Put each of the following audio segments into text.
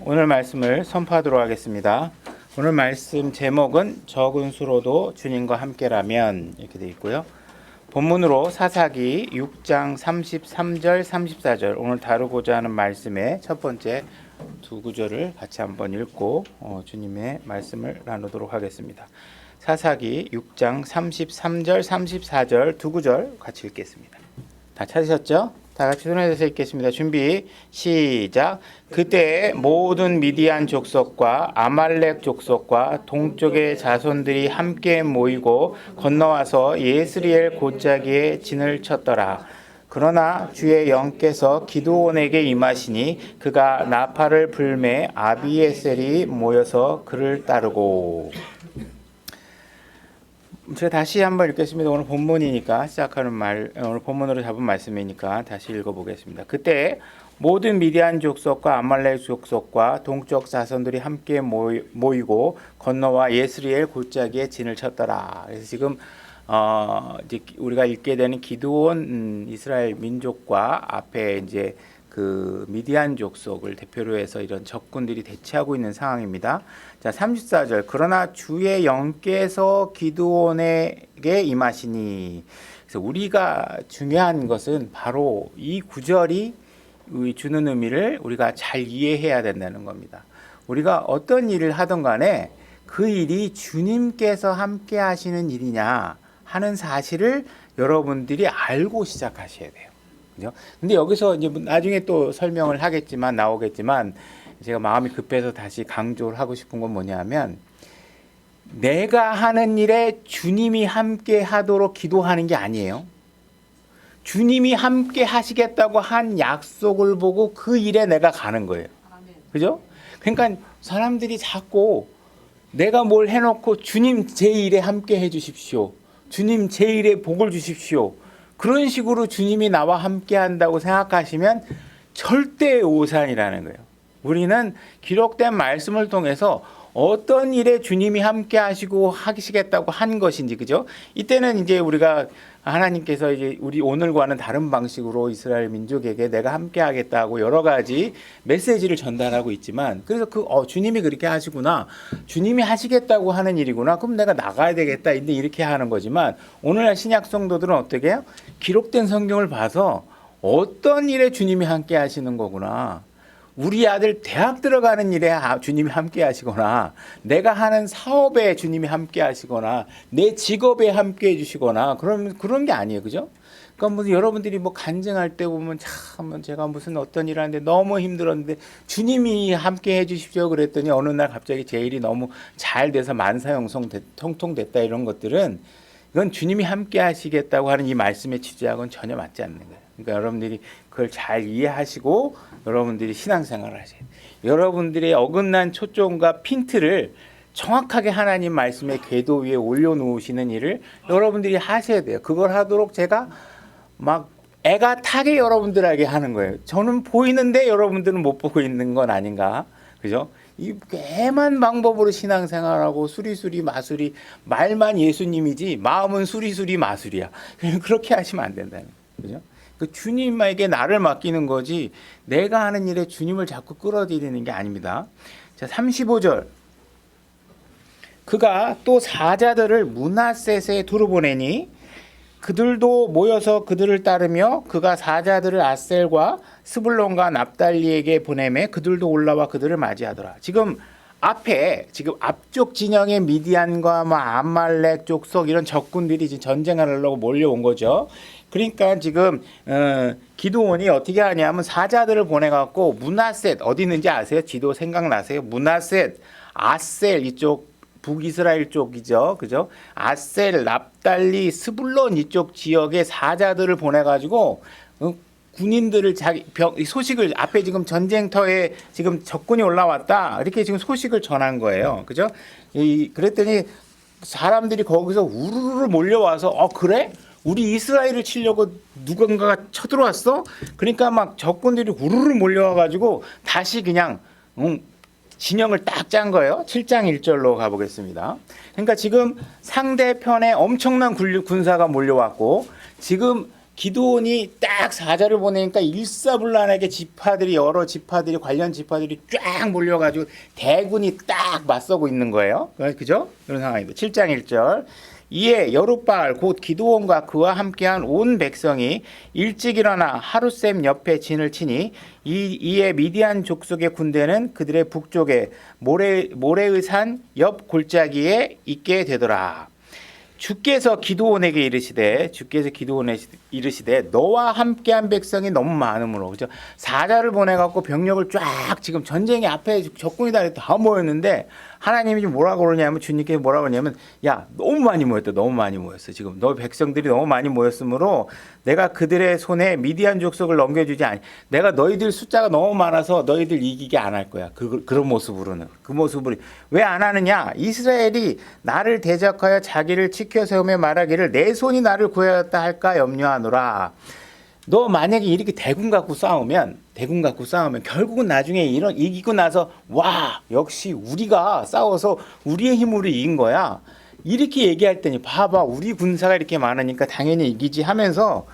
오늘 말씀을 선포하도록 하겠습니다. 오늘 말씀 제목은 적은 수로도 주님과 함께라면 이렇게 되어 있고요. 본문으로 사사기 6장 33절 34절 오늘 다루고자 하는 말씀의 첫 번째 두 구절을 같이 한번 읽고 주님의 말씀을 나누도록 하겠습니다. 사사기 6장 33절 34절 두 구절 같이 읽겠습니다. 다 찾으셨죠? 다 같이 손에서 읽겠습니다. 준비 시작. 그때 모든 미디안 족속과 아말렉 족속과 동쪽의 자손들이 함께 모이고 건너와서 예스리엘 골짜기에 진을 쳤더라. 그러나 주의 영께서 기드온에게 임하시니 그가 나팔을 불매 아비에셀이 모여서 그를 따르고. 제가 다시 한번 읽겠습니다. 오늘 본문이니까 시작하는 오늘 본문으로 잡은 말씀이니까 다시 읽어보겠습니다. 그때 모든 미디안 족속과 아말렉 족속과 동쪽 자손들이 함께 모이고 건너와 예스리엘 골짜기에 진을 쳤더라. 그래서 지금 이제 우리가 읽게 되는 기드온 이스라엘 민족과 앞에 이제 그 미디안 족속을 대표로 해서 이런 적군들이 대치하고 있는 상황입니다. 자, 34절. 그러나 주의 영께서 기드온에게 임하시니. 그래서 우리가 중요한 것은 바로 이 구절이 주는 의미를 우리가 잘 이해해야 된다는 겁니다. 우리가 어떤 일을 하든 간에 그 일이 주님께서 함께 하시는 일이냐 하는 사실을 여러분들이 알고 시작하셔야 돼요. 그죠? 근데 여기서 이제 나중에 또 설명을 하겠지만 나오겠지만 제가 마음이 급해서 다시 강조를 하고 싶은 건 뭐냐면 내가 하는 일에 주님이 함께 하도록 기도하는 게 아니에요. 주님이 함께 하시겠다고 한 약속을 보고 그 일에 내가 가는 거예요. 그죠? 그러니까 사람들이 자꾸 내가 뭘 해놓고 주님 제 일에 함께 해주십시오. 주님 제 일에 복을 주십시오. 그런 식으로 주님이 나와 함께 한다고 생각하시면 절대 오산이라는 거예요. 우리는 기록된 말씀을 통해서 어떤 일에 주님이 함께 하시고 하시겠다고 한 것인지, 그죠? 이때는 이제 우리가 하나님께서 이제 우리 오늘과는 다른 방식으로 이스라엘 민족에게 내가 함께 하겠다고 여러 가지 메시지를 전달하고 있지만, 그래서 주님이 그렇게 하시구나, 주님이 하시겠다고 하는 일이구나, 그럼 내가 나가야 되겠다, 이렇게 하는 거지만, 오늘날 신약 성도들은 어떻게 해요? 기록된 성경을 봐서 어떤 일에 주님이 함께 하시는 거구나, 우리 아들 대학 들어가는 일에 주님이 함께 하시거나, 내가 하는 사업에 주님이 함께 하시거나, 내 직업에 함께 해주시거나, 그런 게 아니에요. 그죠? 그러니까 무슨 여러분들이 뭐 간증할 때 보면 참 제가 무슨 어떤 일 하는데 너무 힘들었는데 주님이 함께 해주십시오 그랬더니 어느 날 갑자기 제 일이 너무 잘 돼서 만사형통됐다 이런 것들은 이건 주님이 함께 하시겠다고 하는 이 말씀의 취지하고는 전혀 맞지 않는 거예요. 그러니까 여러분들이 그걸 잘 이해하시고 여러분들이 신앙생활을 하세요. 여러분들의 어긋난 초점과 핀트를 정확하게 하나님 말씀의 궤도 위에 올려놓으시는 일을 여러분들이 하셔야 돼요. 그걸 하도록 제가 막 애가 타게 여러분들에게 하는 거예요. 저는 보이는데 여러분들은 못 보고 있는 건 아닌가? 그죠? 이 애만 방법으로 신앙생활하고 수리수리 마수리, 말만 예수님이지 마음은 수리수리 마술이야. 그렇게 하시면 안 된다는 거죠. 그 주님에게 나를 맡기는 거지 내가 하는 일에 주님을 자꾸 끌어들이는 게 아닙니다. 자, 35절. 그가 또 사자들을 므낫셋에 두루 보내니 그들도 모여서 그들을 따르며 그가 사자들을 아셀과 스불론과 납달리에게 보내매 그들도 올라와 그들을 맞이하더라. 지금 앞쪽 진영의 미디안과 아말렉 족속 이런 적군들이 지금 전쟁하려고 몰려온 거죠. 그러니까 지금 기드온이 어떻게 하냐면 사자들을 보내갖고 므낫셋 어디 있는지 아세요? 지도 생각나세요? 므낫셋, 아셀 이쪽 북이스라엘 쪽이죠, 그죠? 아셀, 납달리, 스불론 이쪽 지역에 사자들을 보내가지고 군인들을 소식을 앞에 지금 전쟁터에 지금 적군이 올라왔다 이렇게 지금 소식을 전한 거예요, 그죠? 그랬더니 사람들이 거기서 우르르 몰려와서 그래? 우리 이스라엘을 치려고 누군가가 쳐들어왔어? 그러니까 막 적군들이 우르르 몰려와가지고 다시 그냥 진영을 딱 짠 거예요. 7장 1절로 가보겠습니다. 그러니까 지금 상대편에 엄청난 군사가 몰려왔고 지금 기드온이 딱 사자를 보내니까 일사불란하게 지파들이 여러 지파들이 관련 지파들이 쫙 몰려가지고 대군이 딱 맞서고 있는 거예요. 그죠? 그런 상황입니다. 7장 1절. 이에 여룻바알 곧 기드온과 그와 함께한 온 백성이 일찍 일어나 하룻샘 옆에 진을 치니 이에 미디안 족속의 군대는 그들의 북쪽에 모레의 산 옆 골짜기에 있게 되더라. 주께서 기드온에게 이르시되 너와 함께한 백성이 너무 많으므로, 그죠? 사자를 보내갖고 병력을 쫙 지금 전쟁의 앞에 적군이 다 모였는데 하나님이 지금 뭐라고 그러냐면, 주님께서 뭐라고 그러냐면, 야 너무 많이 모였어. 지금 너 백성들이 너무 많이 모였으므로 내가 그들의 손에 미디안 족속을 넘겨주지 않니. 내가 너희들 숫자가 너무 많아서 너희들 이기게 안 할 거야. 그런 모습으로는. 그 모습으로 왜 안 하느냐? 이스라엘이 나를 대적하여 자기를 지켜 세우며 말하기를 내 손이 나를 구하였다 할까 염려하노라. 너 만약에 이렇게 대군 갖고 싸우면 결국은 나중에 이기고 나서 와 역시 우리가 싸워서 우리의 힘으로 이긴 거야. 이렇게 얘기할 때니 봐봐 우리 군사가 이렇게 많으니까 당연히 이기지 하면서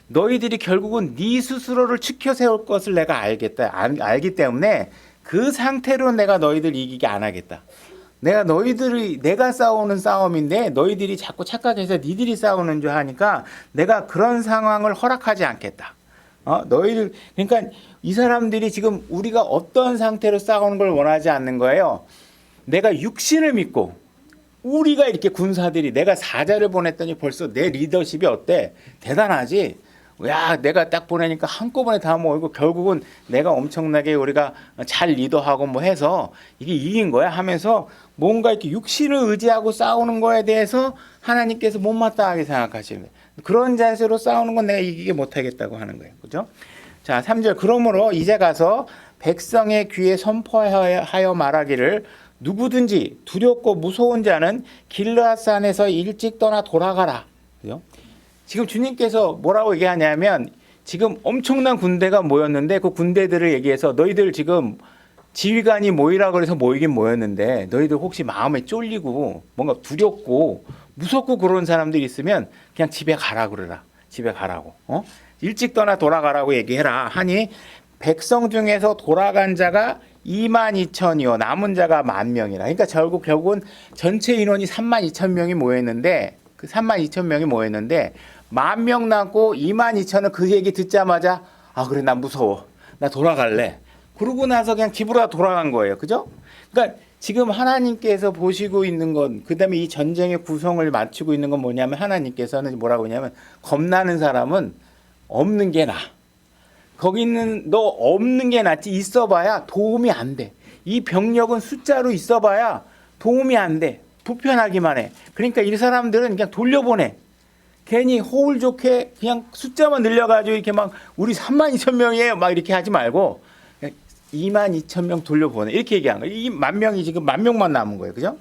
너희들이 결국은 네 스스로를 지켜 세울 것을 내가 알기 때문에 그 상태로 내가 너희들 이기게 안 하겠다. 내가 싸우는 싸움인데 너희들이 자꾸 착각해서 니들이 싸우는 줄 하니까 내가 그런 상황을 허락하지 않겠다. 너희들, 그러니까 이 사람들이 지금 우리가 어떤 상태로 싸우는 걸 원하지 않는 거예요. 내가 육신을 믿고 우리가 이렇게 군사들이 내가 사자를 보냈더니 벌써 내 리더십이 어때? 대단하지? 야, 내가 딱 보내니까 한꺼번에 다 모이고 결국은 내가 엄청나게 우리가 잘 리더하고 뭐 해서 이게 이긴 거야 하면서 뭔가 이렇게 육신을 의지하고 싸우는 거에 대해서 하나님께서 못마땅하게 생각하시는 거예요. 그런 자세로 싸우는 건 내가 이기게 못하겠다고 하는 거예요. 그죠? 자, 3절. 그러므로 이제 가서 백성의 귀에 선포하여 말하기를 누구든지 두렵고 무서운 자는 길르앗산에서 일찍 떠나 돌아가라. 그죠? 지금 주님께서 뭐라고 얘기하냐면 지금 엄청난 군대가 모였는데 그 군대들을 얘기해서 너희들 지금 지휘관이 모이라고 해서 모이긴 모였는데 너희들 혹시 마음에 쫄리고 뭔가 두렵고 무섭고 그런 사람들이 있으면 그냥 집에 가라 그러라. 집에 가라고. 일찍 떠나 돌아가라고 얘기해라 하니 백성 중에서 돌아간 자가 22,000이요 남은 자가 10,000명이라. 그러니까 결국은 전체 인원이 32,000명이 모였는데 그 32,000명이 모였는데 10,000명 남고 22,000은 그 얘기 듣자마자 아 그래 나 무서워 나 돌아갈래. 그러고 나서 그냥 집으로 다 돌아간 거예요. 그죠? 그러니까 지금 하나님께서 보시고 있는 건 그다음에 이 전쟁의 구성을 맞추고 있는 건 뭐냐면 하나님께서는 뭐라고 하냐면 겁나는 사람은 없는 게 나아. 거기 있는 너 없는 게 낫지 있어봐야 도움이 안 돼. 이 병력은 숫자로 있어봐야 도움이 안 돼. 불편하기만 해. 그러니까 이 사람들은 그냥 돌려보내. 괜히 호울 좋게 그냥 숫자만 늘려가지고 이렇게 막 우리 32,000명이에요 막 이렇게 하지 말고 22,000명 돌려보내. 이렇게 얘기한 거예요. 이 10,000명이 지금 10,000명만 남은 거예요. 그죠?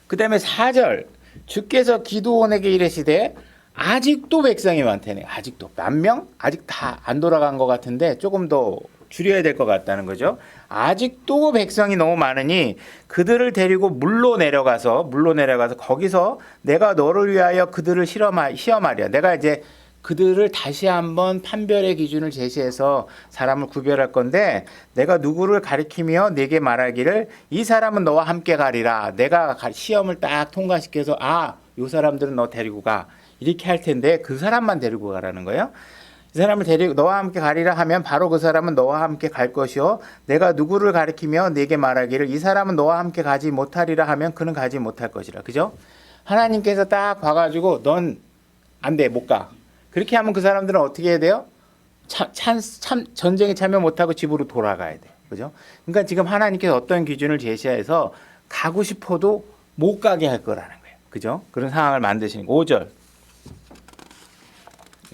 그 다음에 4절. 주께서 기드온에게 이르시되 아직도 백성이 많다네. 아직도 10,000명? 아직 다 안 돌아간 것 같은데 조금 더 줄여야 될 것 같다는 거죠. 아직도 백성이 너무 많으니 그들을 데리고 물로 내려가서 거기서 내가 너를 위하여 그들을 시험하랴. 내가 이제 그들을 다시 한번 판별의 기준을 제시해서 사람을 구별할 건데 내가 누구를 가리키며 내게 말하기를 이 사람은 너와 함께 가리라. 내가 시험을 딱 통과시켜서 요 사람들은 너 데리고 가. 이렇게 할 텐데 그 사람만 데리고 가라는 거예요. 이 사람을 데리고 너와 함께 가리라 하면 바로 그 사람은 너와 함께 갈 것이요 내가 누구를 가리키며 네게 말하기를 이 사람은 너와 함께 가지 못하리라 하면 그는 가지 못할 것이라. 그죠? 하나님께서 딱 봐가지고 넌 안 돼, 못 가. 그렇게 하면 그 사람들은 어떻게 해야 돼요? 전쟁에 참여 못하고 집으로 돌아가야 돼. 그죠? 그러니까 지금 하나님께서 어떤 기준을 제시해서 가고 싶어도 못 가게 할 거라는 거예요. 그죠? 그런 상황을 만드시는 거.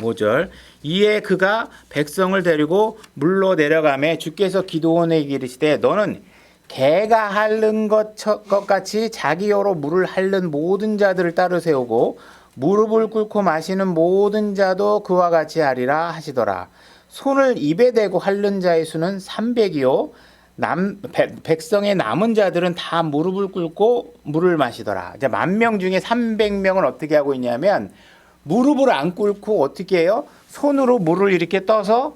5절. 이에 그가 백성을 데리고 물로 내려가매 주께서 기드온에게 이르시되 너는 개가 핥는 것 같이 자기 여로 물을 핥는 모든 자들을 따로 세우고 무릎을 꿇고 마시는 모든 자도 그와 같이 하리라 하시더라. 손을 입에 대고 핥는 자의 수는 300이요 백성의 남은 자들은 다 무릎을 꿇고 물을 마시더라. 이제 10,000명 중에 300명은 어떻게 하고 있냐면 무릎을 안 꿇고 어떻게 해요? 손으로 물을 이렇게 떠서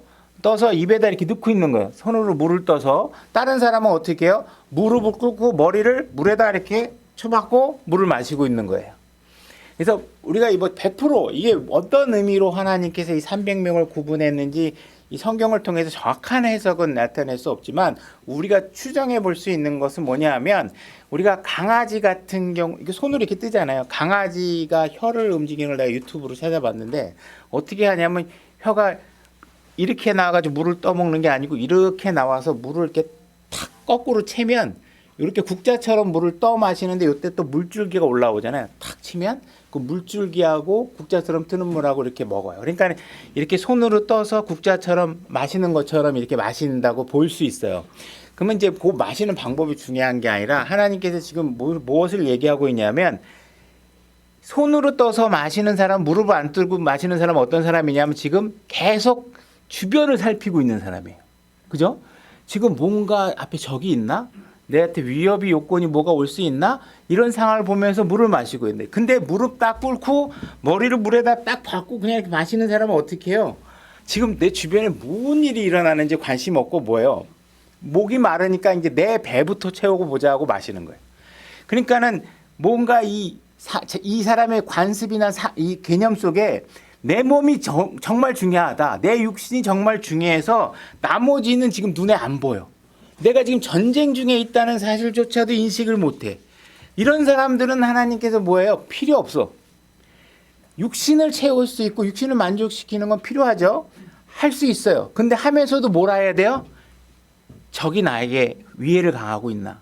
입에다 이렇게 넣고 있는 거예요. 손으로 물을 떠서. 다른 사람은 어떻게 해요? 무릎을 꿇고 머리를 물에다 이렇게 쳐박고 물을 마시고 있는 거예요. 그래서 우리가 이거 100% 이게 어떤 의미로 하나님께서 이 300명을 구분했는지 이 성경을 통해서 정확한 해석은 나타낼 수 없지만 우리가 추정해 볼 수 있는 것은 뭐냐 하면 우리가 강아지 같은 경우 이게 손으로 이렇게 뜨잖아요. 강아지가 혀를 움직이는 걸 내가 유튜브로 찾아봤는데 어떻게 하냐면 혀가 이렇게 나와가지고 물을 떠먹는 게 아니고 이렇게 나와서 물을 이렇게 탁 거꾸로 채면 이렇게 국자처럼 물을 떠 마시는데 이때 또 물줄기가 올라오잖아요. 탁 치면 그 물줄기하고 국자처럼 뜨는 물하고 이렇게 먹어요. 그러니까 이렇게 손으로 떠서 국자처럼 마시는 것처럼 이렇게 마신다고 볼 수 있어요. 그러면 이제 그 마시는 방법이 중요한 게 아니라 하나님께서 지금 무엇을 얘기하고 있냐면 손으로 떠서 마시는 사람, 무릎을 안 들고 마시는 사람은 어떤 사람이냐면 지금 계속 주변을 살피고 있는 사람이에요. 그죠? 지금 뭔가 앞에 적이 있나? 내한테 위협이 요건이 뭐가 올 수 있나? 이런 상황을 보면서 물을 마시고 있는데 근데 무릎 딱 꿇고 머리를 물에다 딱 박고 그냥 이렇게 마시는 사람은 어떻게 해요? 지금 내 주변에 무슨 일이 일어나는지 관심 없고 뭐예요? 목이 마르니까 이제 내 배부터 채우고 보자 하고 마시는 거예요. 그러니까는 뭔가 이 사람의 관습이나 이 개념 속에 내 몸이 정말 중요하다. 내 육신이 정말 중요해서 나머지는 지금 눈에 안 보여. 내가 지금 전쟁 중에 있다는 사실조차도 인식을 못해. 이런 사람들은 하나님께서 뭐예요? 필요 없어. 육신을 채울 수 있고 육신을 만족시키는 건 필요하죠. 할 수 있어요. 근데 하면서도 뭐라 해야 돼요? 적이 나에게 위해를 가하고 있나.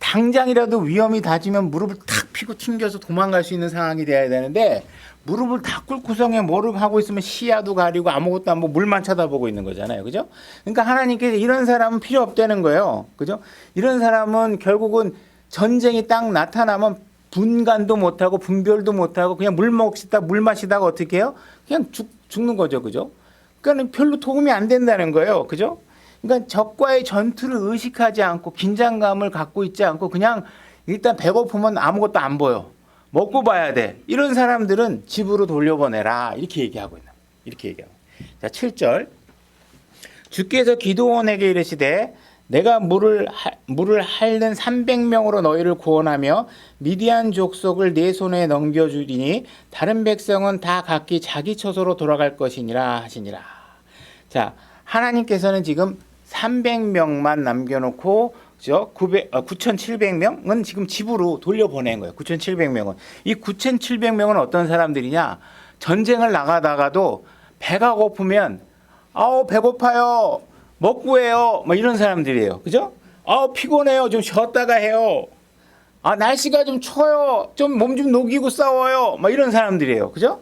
당장이라도 위험이 닥치면 무릎을 탁 피고 튕겨서 도망갈 수 있는 상황이 돼야 되는데 무릎을 다 꿇고성에 뭐를 하고 있으면 시야도 가리고 아무것도 안 보고 물만 쳐다보고 있는 거잖아요. 그죠? 그러니까 하나님께서 이런 사람은 필요 없다는 거예요. 그죠? 이런 사람은 결국은 전쟁이 딱 나타나면 분간도 못하고 분별도 못하고 그냥 물 마시다가 어떻게 해요? 그냥 죽는 거죠. 그죠? 그러니까 별로 도움이 안 된다는 거예요. 그죠? 그러니까 적과의 전투를 의식하지 않고 긴장감을 갖고 있지 않고 그냥 일단 배고프면 아무것도 안 보여. 먹고 봐야 돼. 이런 사람들은 집으로 돌려보내라. 이렇게 얘기하고 있는. 이렇게 얘기하고. 자, 7절. 주께서 기드온에게 이르시되 내가 물을 핥는 300명으로 너희를 구원하며 미디안 족속을 내 손에 넘겨주리니 다른 백성은 다 각기 자기 처소로 돌아갈 것이니라 하시니라. 자, 하나님께서는 지금 300명만 남겨놓고 9,700명은 지금 집으로 돌려보낸 거예요. 9,700명은. 이 9,700명은 어떤 사람들이냐? 전쟁을 나가다가도 배가 고프면 아우 배고파요. 먹고 해요. 뭐 이런 사람들이에요. 그죠? 아우 피곤해요. 좀 쉬었다가 해요. 아 날씨가 좀 추워요. 좀 몸 좀 녹이고 싸워요. 뭐 이런 사람들이에요. 그죠?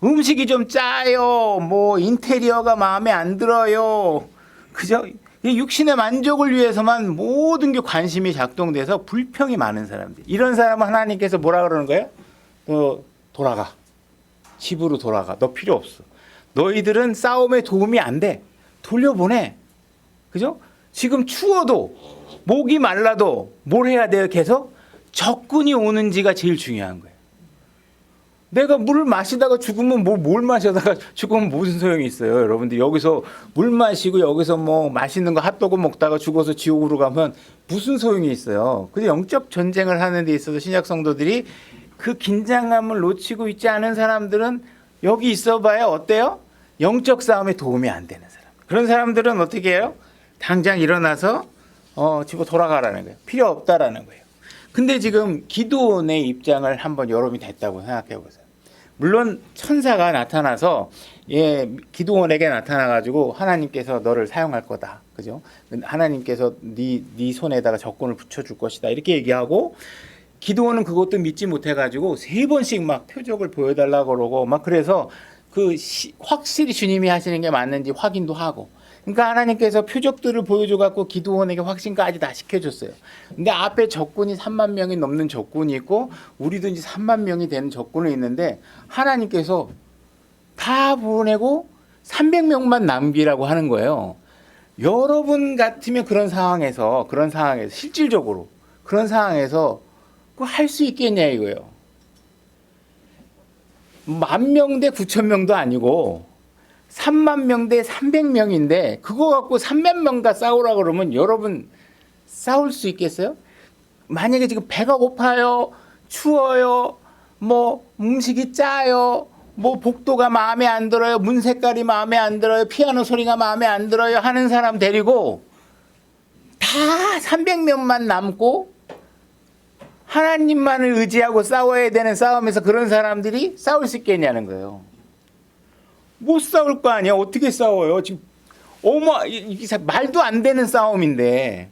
음식이 좀 짜요. 뭐 인테리어가 마음에 안 들어요. 그죠? 이 육신의 만족을 위해서만 모든 게 관심이 작동돼서 불평이 많은 사람들. 이런 사람은 하나님께서 뭐라 그러는 거예요? 돌아가. 집으로 돌아가. 너 필요 없어. 너희들은 싸움에 도움이 안 돼. 돌려보내. 그죠? 지금 추워도 목이 말라도 뭘 해야 돼요? 계속 적군이 오는지가 제일 중요한 거예요. 내가 물을 마시다가 죽으면 뭘 마시다가 죽으면 무슨 소용이 있어요. 여러분들 여기서 물 마시고 여기서 뭐 맛있는 거 핫도그 먹다가 죽어서 지옥으로 가면 무슨 소용이 있어요. 근데 영적 전쟁을 하는 데 있어서 신약 성도들이 그 긴장감을 놓치고 있지 않은 사람들은 여기 있어봐야 어때요? 영적 싸움에 도움이 안 되는 사람. 그런 사람들은 어떻게 해요? 당장 일어나서 집으로 돌아가라는 거예요. 필요 없다라는 거예요. 근데 지금 기드온의 입장을 한번 여러분이 됐다고 생각해 보세요. 물론 천사가 나타나서 기드온에게 나타나가지고 하나님께서 너를 사용할 거다, 그죠? 하나님께서 네 손에다가 적군을 붙여줄 것이다 이렇게 얘기하고 기드온은 그것도 믿지 못해가지고 3번씩 막 표적을 보여달라고 그러고 막 그래서 확실히 주님이 하시는 게 맞는지 확인도 하고. 그러니까 하나님께서 표적들을 보여줘갖고 기드온에게 확신까지 다 시켜줬어요. 근데 앞에 적군이 3만 명이 넘는 적군이 있고 우리도 이제 3만 명이 되는 적군이 있는데 하나님께서 다 보내고 300명만 남기라고 하는 거예요. 여러분 같으면 그런 상황에서 실질적으로 그런 상황에서 그거 할 수 있겠냐 이거예요. 10,000명 대 9,000명도 아니고 30,000명 대 300명인데 그거 갖고 300명과 싸우라 그러면 여러분 싸울 수 있겠어요? 만약에 지금 배가 고파요, 추워요, 뭐 음식이 짜요, 뭐 복도가 마음에 안 들어요, 문 색깔이 마음에 안 들어요, 피아노 소리가 마음에 안 들어요 하는 사람 데리고 다 300명만 남고 하나님만을 의지하고 싸워야 되는 싸움에서 그런 사람들이 싸울 수 있겠냐는 거예요. 못 싸울 거 아니야. 어떻게 싸워요? 지금 이게 말도 안 되는 싸움인데.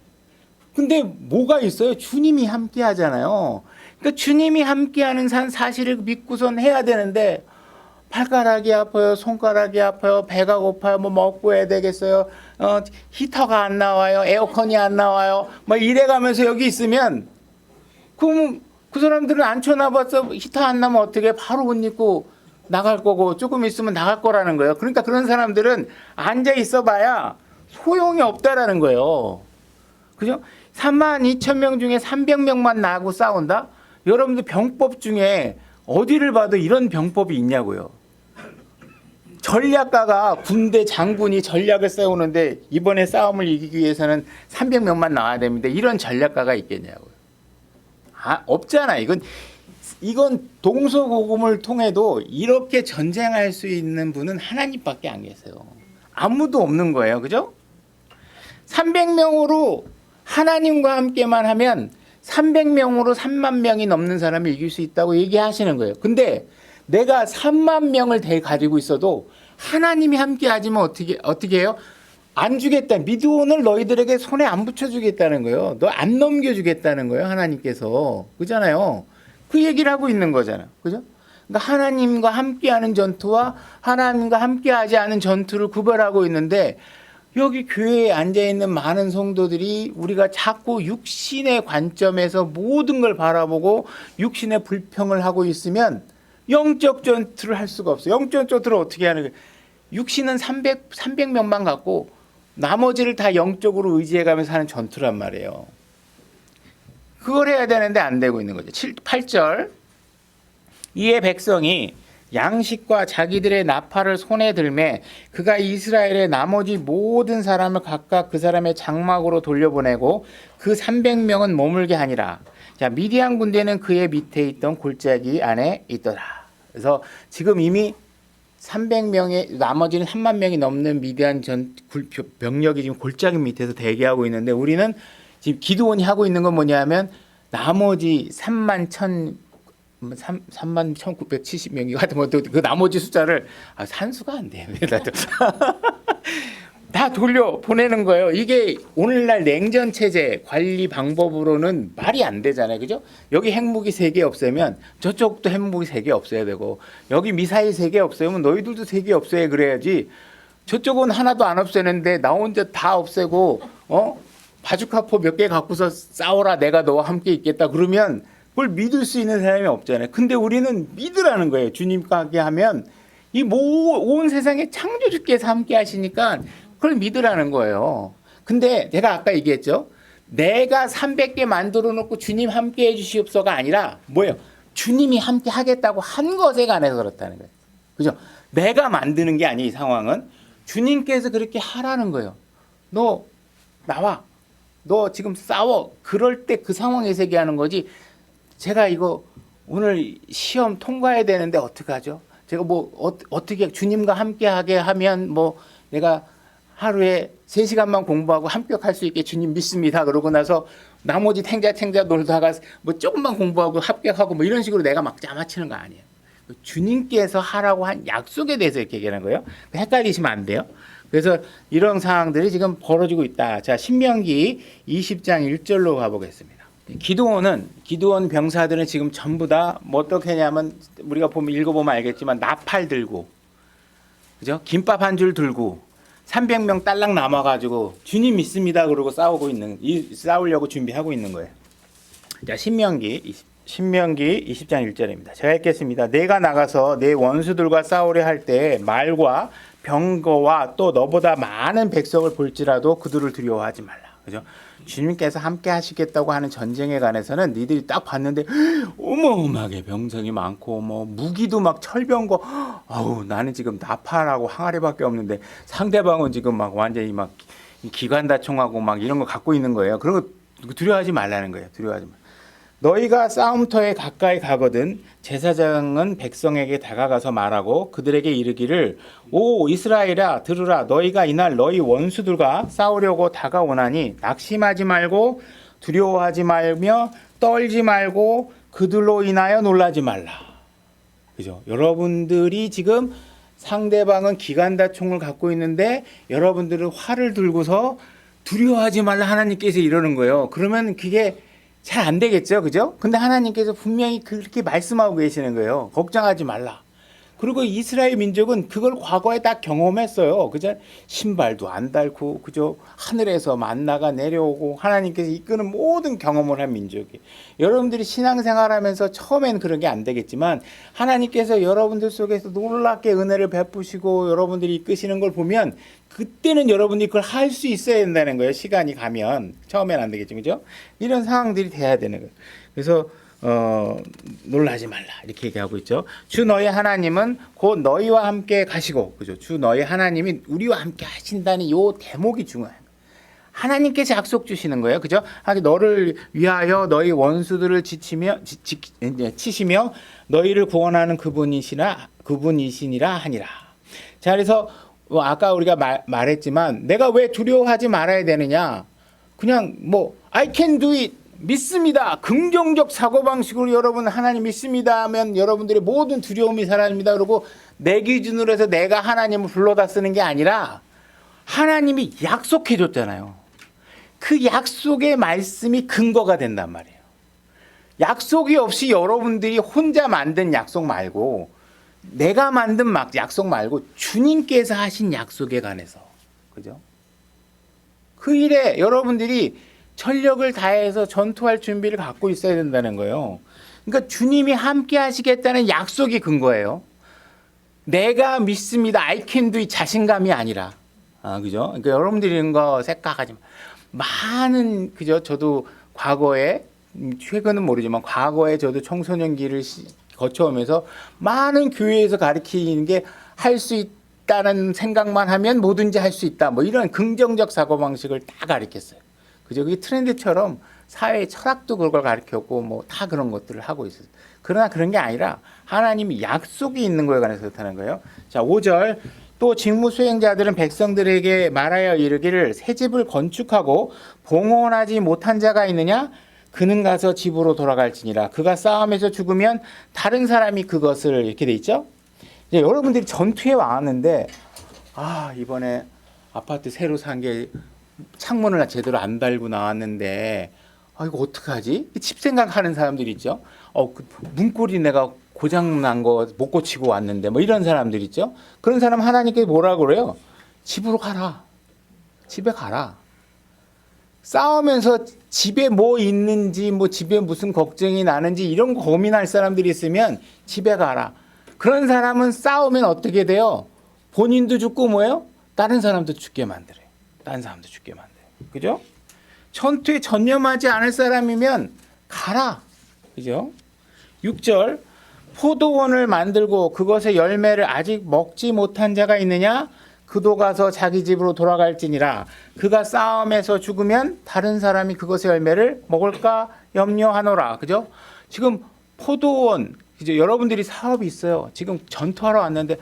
근데 뭐가 있어요? 주님이 함께 하잖아요. 그러니까 주님이 함께하는 사실을 믿고선 해야 되는데 발가락이 아파요, 손가락이 아파요, 배가 고파요, 뭐 먹고 해야 되겠어요. 히터가 안 나와요, 에어컨이 안 나와요. 뭐 이래가면서 여기 있으면 그럼 그 사람들은 안 쳐나봤어. 히터 안 나면 어떻게 바로 옷 입고 나갈 거고 조금 있으면 나갈 거라는 거예요. 그러니까 그런 사람들은 앉아 있어봐야 소용이 없다라는 거예요. 그죠? 32,000명 중에 300명만 나하고 싸운다? 여러분들 병법 중에 어디를 봐도 이런 병법이 있냐고요. 전략가가 군대 장군이 전략을 세우는데 이번에 싸움을 이기기 위해서는 300명만 나와야 됩니다. 이런 전략가가 있겠냐고요. 없잖아. 이건 동서고금을 통해도 이렇게 전쟁할 수 있는 분은 하나님밖에 안 계세요. 아무도 없는 거예요. 그죠? 300명으로 하나님과 함께만 하면 300명으로 3만 명이 넘는 사람을 이길 수 있다고 얘기하시는 거예요. 근데 내가 3만 명을 가지고 있어도 하나님이 함께 하지만 어떻게 해요? 안 주겠다. 미드온을 너희들에게 손에 안 붙여주겠다는 거예요. 너 안 넘겨주겠다는 거예요. 하나님께서. 그잖아요. 그 얘기를 하고 있는 거잖아. 그죠? 그러니까 하나님과 함께하는 전투와 하나님과 함께하지 않은 전투를 구별하고 있는데 여기 교회에 앉아있는 많은 성도들이 우리가 자꾸 육신의 관점에서 모든 걸 바라보고 육신의 불평을 하고 있으면 영적 전투를 할 수가 없어요. 영적 전투를 어떻게 하는 거예요? 육신은 300명만 갖고 나머지를 다 영적으로 의지해가면서 하는 전투란 말이에요. 그걸 해야 되는데 안 되고 있는 거죠. 8절 이에 백성이 양식과 자기들의 나팔을 손에 들매 그가 이스라엘의 나머지 모든 사람을 각각 그 사람의 장막으로 돌려보내고 그 300명은 머물게 하니라. 자, 미디안 군대는 그의 밑에 있던 골짜기 안에 있더라. 그래서 지금 이미 300명의 나머지는 3만 명이 넘는 미디안 병력이 지금 골짜기 밑에서 대기하고 있는데 우리는 지금 기드온이 하고 있는 건 뭐냐면 나머지 31,970명이 같은 것도 그 나머지 숫자를 산수가 안 돼요. 다 돌려 보내는 거예요. 이게 오늘날 냉전 체제 관리 방법으로는 말이 안 되잖아요. 그죠? 여기 핵무기 3개 없애면 저쪽도 핵무기 3개 없애야 되고 여기 미사일 3개 없애면 너희들도 3개 없애야 그래야지. 저쪽은 하나도 안 없애는데 나 혼자 다 없애고 바주카포 몇 개 갖고서 싸워라. 내가 너와 함께 있겠다. 그러면 그걸 믿을 수 있는 사람이 없잖아요. 근데 우리는 믿으라는 거예요. 주님과 함께 하면 이 온 세상에 창조주께서 함께 하시니까 그걸 믿으라는 거예요. 근데 제가 아까 얘기했죠. 내가 300개 만들어 놓고 주님 함께 해 주시옵소가 아니라 뭐예요? 주님이 함께 하겠다고 한 것에 관해서 그렇다는 거예요. 그죠? 내가 만드는 게 아니 이 상황은 주님께서 그렇게 하라는 거예요. 너 나와. 너 지금 싸워. 그럴 때 그 상황에서 얘기하는 거지. 제가 이거 오늘 시험 통과해야 되는데 어떡하죠? 제가 뭐 어떻게 주님과 함께하게 하면 뭐 내가 하루에 3시간만 공부하고 합격할 수 있게 주님 믿습니다. 그러고 나서 나머지 탱자 놀다가 뭐 조금만 공부하고 합격하고 뭐 이런 식으로 내가 막 짜맞히는 거 아니에요. 주님께서 하라고 한 약속에 대해서 이렇게 얘기하는 거예요. 헷갈리시면 안 돼요. 그래서 이런 상황들이 지금 벌어지고 있다. 자, 신명기 20장 1절로 가보겠습니다. 기드온 병사들은 지금 전부 다 뭐 어떻게 하냐면 우리가 읽어보면 알겠지만 나팔 들고, 그죠? 김밥 한 줄 들고 300명 딸랑 남아가지고 주님 믿습니다 그러고 싸우려고 준비하고 있는 거예요. 자, 신명기 20장 1절입니다. 제가 읽겠습니다. 내가 나가서 내 원수들과 싸우려 할 때 말과 병거와 또 너보다 많은 백성을 볼지라도 그들을 두려워하지 말라. 그죠? 주님께서 함께 하시겠다고 하는 전쟁에 관해서는 니들이 딱 봤는데 어마어마하게 병성이 많고 뭐 무기도 막 철병거, 아우 나는 지금 나팔하고 항아리밖에 없는데 상대방은 지금 막 완전히 막 기관다총하고 막 이런 거 갖고 있는 거예요. 그런 거 두려워하지 말라는 거예요. 두려워하지 말. 너희가 싸움터에 가까이 가거든 제사장은 백성에게 다가가서 말하고 그들에게 이르기를 오 이스라엘아 들으라 너희가 이날 너희 원수들과 싸우려고 다가오나니 낙심하지 말고 두려워하지 말며 떨지 말고 그들로 인하여 놀라지 말라. 그죠? 여러분들이 지금 상대방은 기관다총을 갖고 있는데 여러분들은 활을 들고서 두려워하지 말라 하나님께서 이러는 거예요. 그러면 그게 잘 안 되겠죠, 그죠? 근데 하나님께서 분명히 그렇게 말씀하고 계시는 거예요. 걱정하지 말라. 그리고 이스라엘 민족은 그걸 과거에 다 경험했어요. 그죠? 신발도 안 닳고, 그죠? 하늘에서 만나가 내려오고 하나님께서 이끄는 모든 경험을 한 민족이. 여러분들이 신앙생활하면서 처음엔 그런 게 안 되겠지만 하나님께서 여러분들 속에서 놀랍게 은혜를 베푸시고 여러분들이 이끄시는 걸 보면 그때는 여러분들이 그걸 할 수 있어야 된다는 거예요. 시간이 가면. 처음엔 안 되겠죠, 그죠? 이런 상황들이 돼야 되는 거예요. 그래서 놀라지 말라 이렇게 얘기하고 있죠. 주 너희 하나님은 곧 너희와 함께 가시고, 그죠? 주 너희 하나님이 우리와 함께 하신다는 요 대목이 중요해요. 하나님께서 약속 주시는 거예요, 그죠? 너를 위하여 너희 원수들을 치시며 너희를 구원하는 그분이시니라 하니라. 자, 그래서 아까 우리가 말했지만 내가 왜 두려워하지 말아야 되느냐? 그냥 I can do it. 믿습니다. 긍정적 사고방식으로 여러분 하나님 믿습니다 하면 여러분들의 모든 두려움이 사라집니다. 그리고 내 기준으로 해서 내가 하나님을 불러다 쓰는 게 아니라 하나님이 약속해 줬잖아요. 그 약속의 말씀이 근거가 된단 말이에요. 약속이 없이 여러분들이 혼자 만든 약속 말고 내가 만든 약속 말고 주님께서 하신 약속에 관해서, 그죠? 그 일에 여러분들이 전력을 다해서 전투할 준비를 갖고 있어야 된다는 거예요. 그러니까 주님이 함께 하시겠다는 약속이 근거예요. 내가 믿습니다. I can do it 자신감이 아니라. 그죠? 그러니까 여러분들이 이런 거 생각하지 마. 많은, 그죠? 저도 과거에, 최근은 모르지만 과거에 저도 청소년기를 거쳐오면서 많은 교회에서 가르치는 게 할 수 있다는 생각만 하면 뭐든지 할 수 있다. 이런 긍정적 사고방식을 다 가르쳤어요. 그죠? 그게 트렌드처럼 사회의 철학도 그걸 가르쳤고 다 그런 것들을 하고 있어요. 그러나 그런 게 아니라 하나님이 약속이 있는 거에 관해서 그렇다는 거예요. 자, 5절 또 직무 수행자들은 백성들에게 말하여 이르기를 새 집을 건축하고 봉헌하지 못한 자가 있느냐? 그는 가서 집으로 돌아갈지니라. 그가 싸움에서 죽으면 다른 사람이 그것을 이렇게 돼 있죠. 이제 여러분들이 전투에 왔는데 이번에 아파트 새로 산 게 창문을 제대로 안 달고 나왔는데 이거 어떡하지? 집 생각하는 사람들이 있죠. 그 문고리 내가 고장난 거 못 고치고 왔는데 이런 사람들 있죠. 그런 사람 하나님께 뭐라고 그래요? 집으로 가라. 집에 가라. 싸우면서 집에 뭐 있는지 집에 무슨 걱정이 나는지 이런 거 고민할 사람들이 있으면 집에 가라. 그런 사람은 싸우면 어떻게 돼요? 본인도 죽고 뭐예요? 다른 사람도 죽게 만들어요. 다른 사람도 죽게 만들어요. 그죠? 전투에 전념하지 않을 사람이면 가라. 그죠? 6절 포도원을 만들고 그것의 열매를 아직 먹지 못한 자가 있느냐? 그도 가서 자기 집으로 돌아갈지니라. 그가 싸움에서 죽으면 다른 사람이 그것의 열매를 먹을까 염려하노라. 그죠? 지금 포도원, 이제 여러분들이 사업이 있어요. 지금 전투하러 왔는데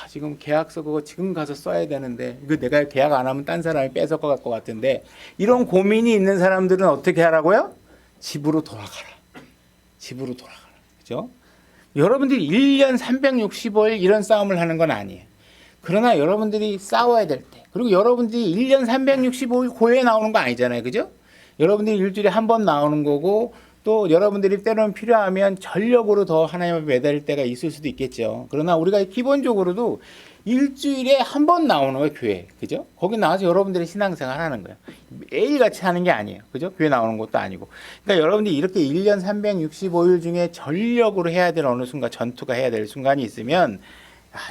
지금 계약서 그거 지금 가서 써야 되는데 이거 내가 계약 안 하면 딴 사람이 뺏을 것 같은데 이런 고민이 있는 사람들은 어떻게 하라고요? 집으로 돌아가라. 집으로 돌아가라. 그죠? 여러분들이 1년 365일 이런 싸움을 하는 건 아니에요. 그러나 여러분들이 싸워야 될 때, 그리고 여러분들이 1년 365일 고에 나오는 거 아니잖아요. 그죠? 여러분들이 일주일에 한 번 나오는 거고 또 여러분들이 때로는 필요하면 전력으로 더 하나님을 매달릴 때가 있을 수도 있겠죠. 그러나 우리가 기본적으로도 일주일에 한 번 나오는 거예요, 교회. 그죠? 거기 나와서 여러분들이 신앙생활 하는 거예요. 매일같이 하는 게 아니에요. 그죠? 교회 나오는 것도 아니고. 그러니까 여러분들이 이렇게 1년 365일 중에 전력으로 해야 될 어느 순간 전투가 해야 될 순간이 있으면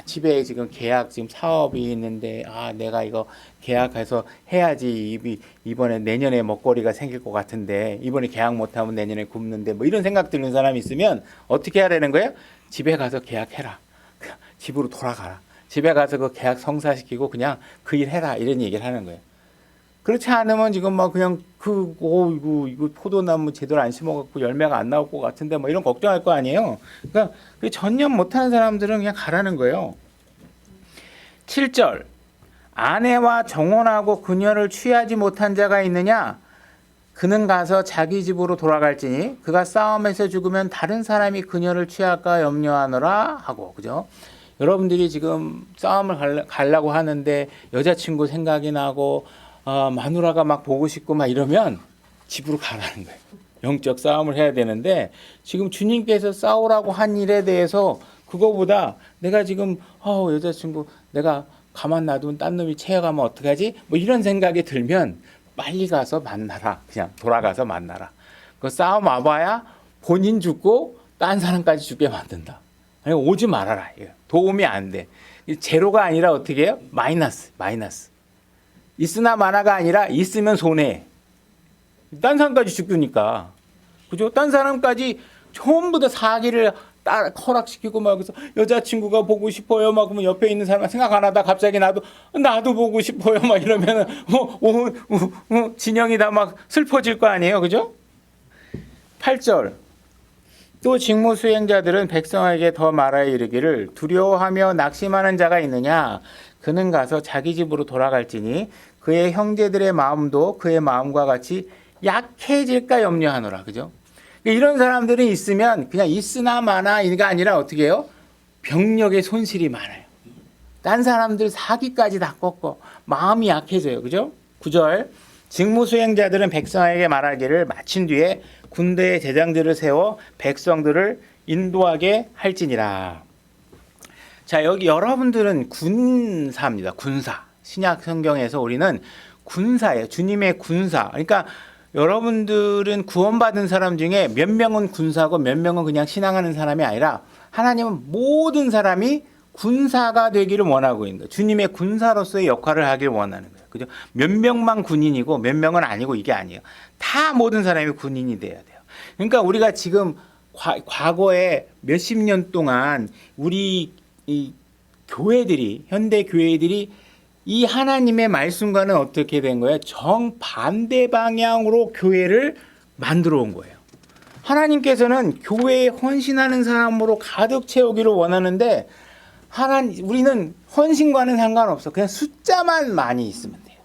집에 지금 계약 지금 사업이 있는데 내가 이거 계약해서 해야지 이번에 내년에 먹거리가 생길 것 같은데 이번에 계약 못하면 내년에 굶는데 뭐 이런 생각 드는 사람이 있으면 어떻게 해야 되는 거예요? 집에 가서 계약해라. 집으로 돌아가라. 집에 가서 그 계약 성사시키고 그냥 그 일 해라. 이런 얘기를 하는 거예요. 그렇지 않으면 지금 막 그냥 이거 포도나무 제대로 안 심어갖고 열매가 안 나올 것 같은데 뭐 이런 걱정할 거 아니에요. 그러니까 그 전념 못하는 사람들은 그냥 가라는 거예요. 7절 아내와 정혼하고 그녀를 취하지 못한 자가 있느냐? 그는 가서 자기 집으로 돌아갈지니 그가 싸움에서 죽으면 다른 사람이 그녀를 취할까 염려하노라 하고 그죠? 여러분들이 지금 싸움을 가려고 하는데 여자친구 생각이 나고 마누라가 막 보고 싶고 막 이러면 집으로 가라는 거예요. 영적 싸움을 해야 되는데 지금 주님께서 싸우라고 한 일에 대해서 그거보다 내가 지금 여자친구 내가 가만 놔두면 딴 놈이 채워가면 어떡하지? 뭐 이런 생각이 들면 빨리 가서 만나라. 그냥 돌아가서 만나라. 그 싸움 와봐야 본인 죽고 딴 사람까지 죽게 만든다. 아니, 오지 말아라. 도움이 안 돼. 제로가 아니라 어떻게 해요? 마이너스. 있으나 마나가 아니라 있으면 손해. 딴 사람까지 죽으니까. 그죠? 딴 사람까지 전부 다 사기를 허락시키고 막 그래서 여자친구가 보고 싶어요. 막 그러면 옆에 있는 사람 생각 안 하다 갑자기 나도 보고 싶어요. 막 이러면은 진영이 다 막 슬퍼질 거 아니에요. 그죠? 8절. 또 직무 수행자들은 백성에게 더 말하여 이르기를 두려워하며 낙심하는 자가 있느냐? 그는 가서 자기 집으로 돌아갈지니 그의 형제들의 마음도 그의 마음과 같이 약해질까 염려하노라. 그죠? 이런 사람들은 있으면 그냥 있으나 마나가 아니라 어떻게 해요? 병력의 손실이 많아요. 딴 사람들 사기까지 다 꺾고 마음이 약해져요. 그죠? 9절. 직무 수행자들은 백성에게 말하기를 마친 뒤에 군대의 대장들을 세워 백성들을 인도하게 할지니라. 자, 여기 여러분들은 군사입니다. 군사. 신약 성경에서 우리는 군사예요. 주님의 군사. 그러니까 여러분들은 구원받은 사람 중에 몇 명은 군사고 몇 명은 그냥 신앙하는 사람이 아니라 하나님은 모든 사람이 군사가 되기를 원하고 있는 거예요. 주님의 군사로서의 역할을 하길 원하는 거예요. 그죠? 몇 명만 군인이고 몇 명은 아니고 이게 아니에요. 다 모든 사람이 군인이 돼야 돼요. 그러니까 우리가 지금 과거에 몇십 년 동안 우리 이 교회들이 현대 교회들이 이 하나님의 말씀과는 어떻게 된 거예요? 정반대 방향으로 교회를 만들어 온 거예요. 하나님께서는 교회에 헌신하는 사람으로 가득 채우기를 원하는데 우리는 헌신과는 상관없어. 그냥 숫자만 많이 있으면 돼요.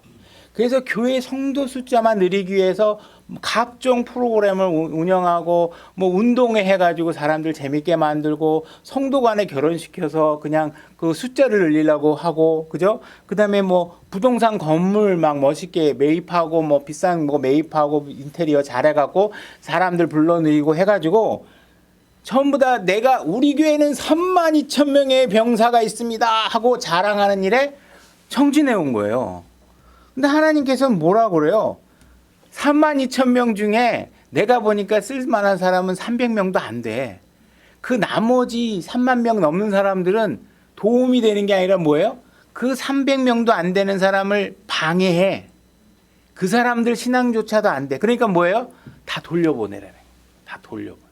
그래서 교회 성도 숫자만 늘리기 위해서 각종 프로그램을 운영하고 뭐 운동회 해가지고 사람들 재밌게 만들고 성도 간에 결혼시켜서 그냥 그 숫자를 늘리려고 하고 그죠? 그다음에 뭐 부동산 건물 막 멋있게 매입하고 뭐 비싼 뭐 매입하고 인테리어 잘해갖고 사람들 불러들이고 해가지고 전부 다 우리 교회는 32,000명의 병사가 있습니다 하고 자랑하는 일에 정진해 온 거예요. 근데 하나님께서는 뭐라고 그래요? 32,000명 중에 내가 보니까 쓸만한 사람은 300명도 안 돼. 그 나머지 3만 명 넘는 사람들은 도움이 되는 게 아니라 뭐예요? 그 300명도 안 되는 사람을 방해해. 그 사람들 신앙조차도 안 돼. 그러니까 뭐예요? 다 돌려보내라네. 다 돌려보내.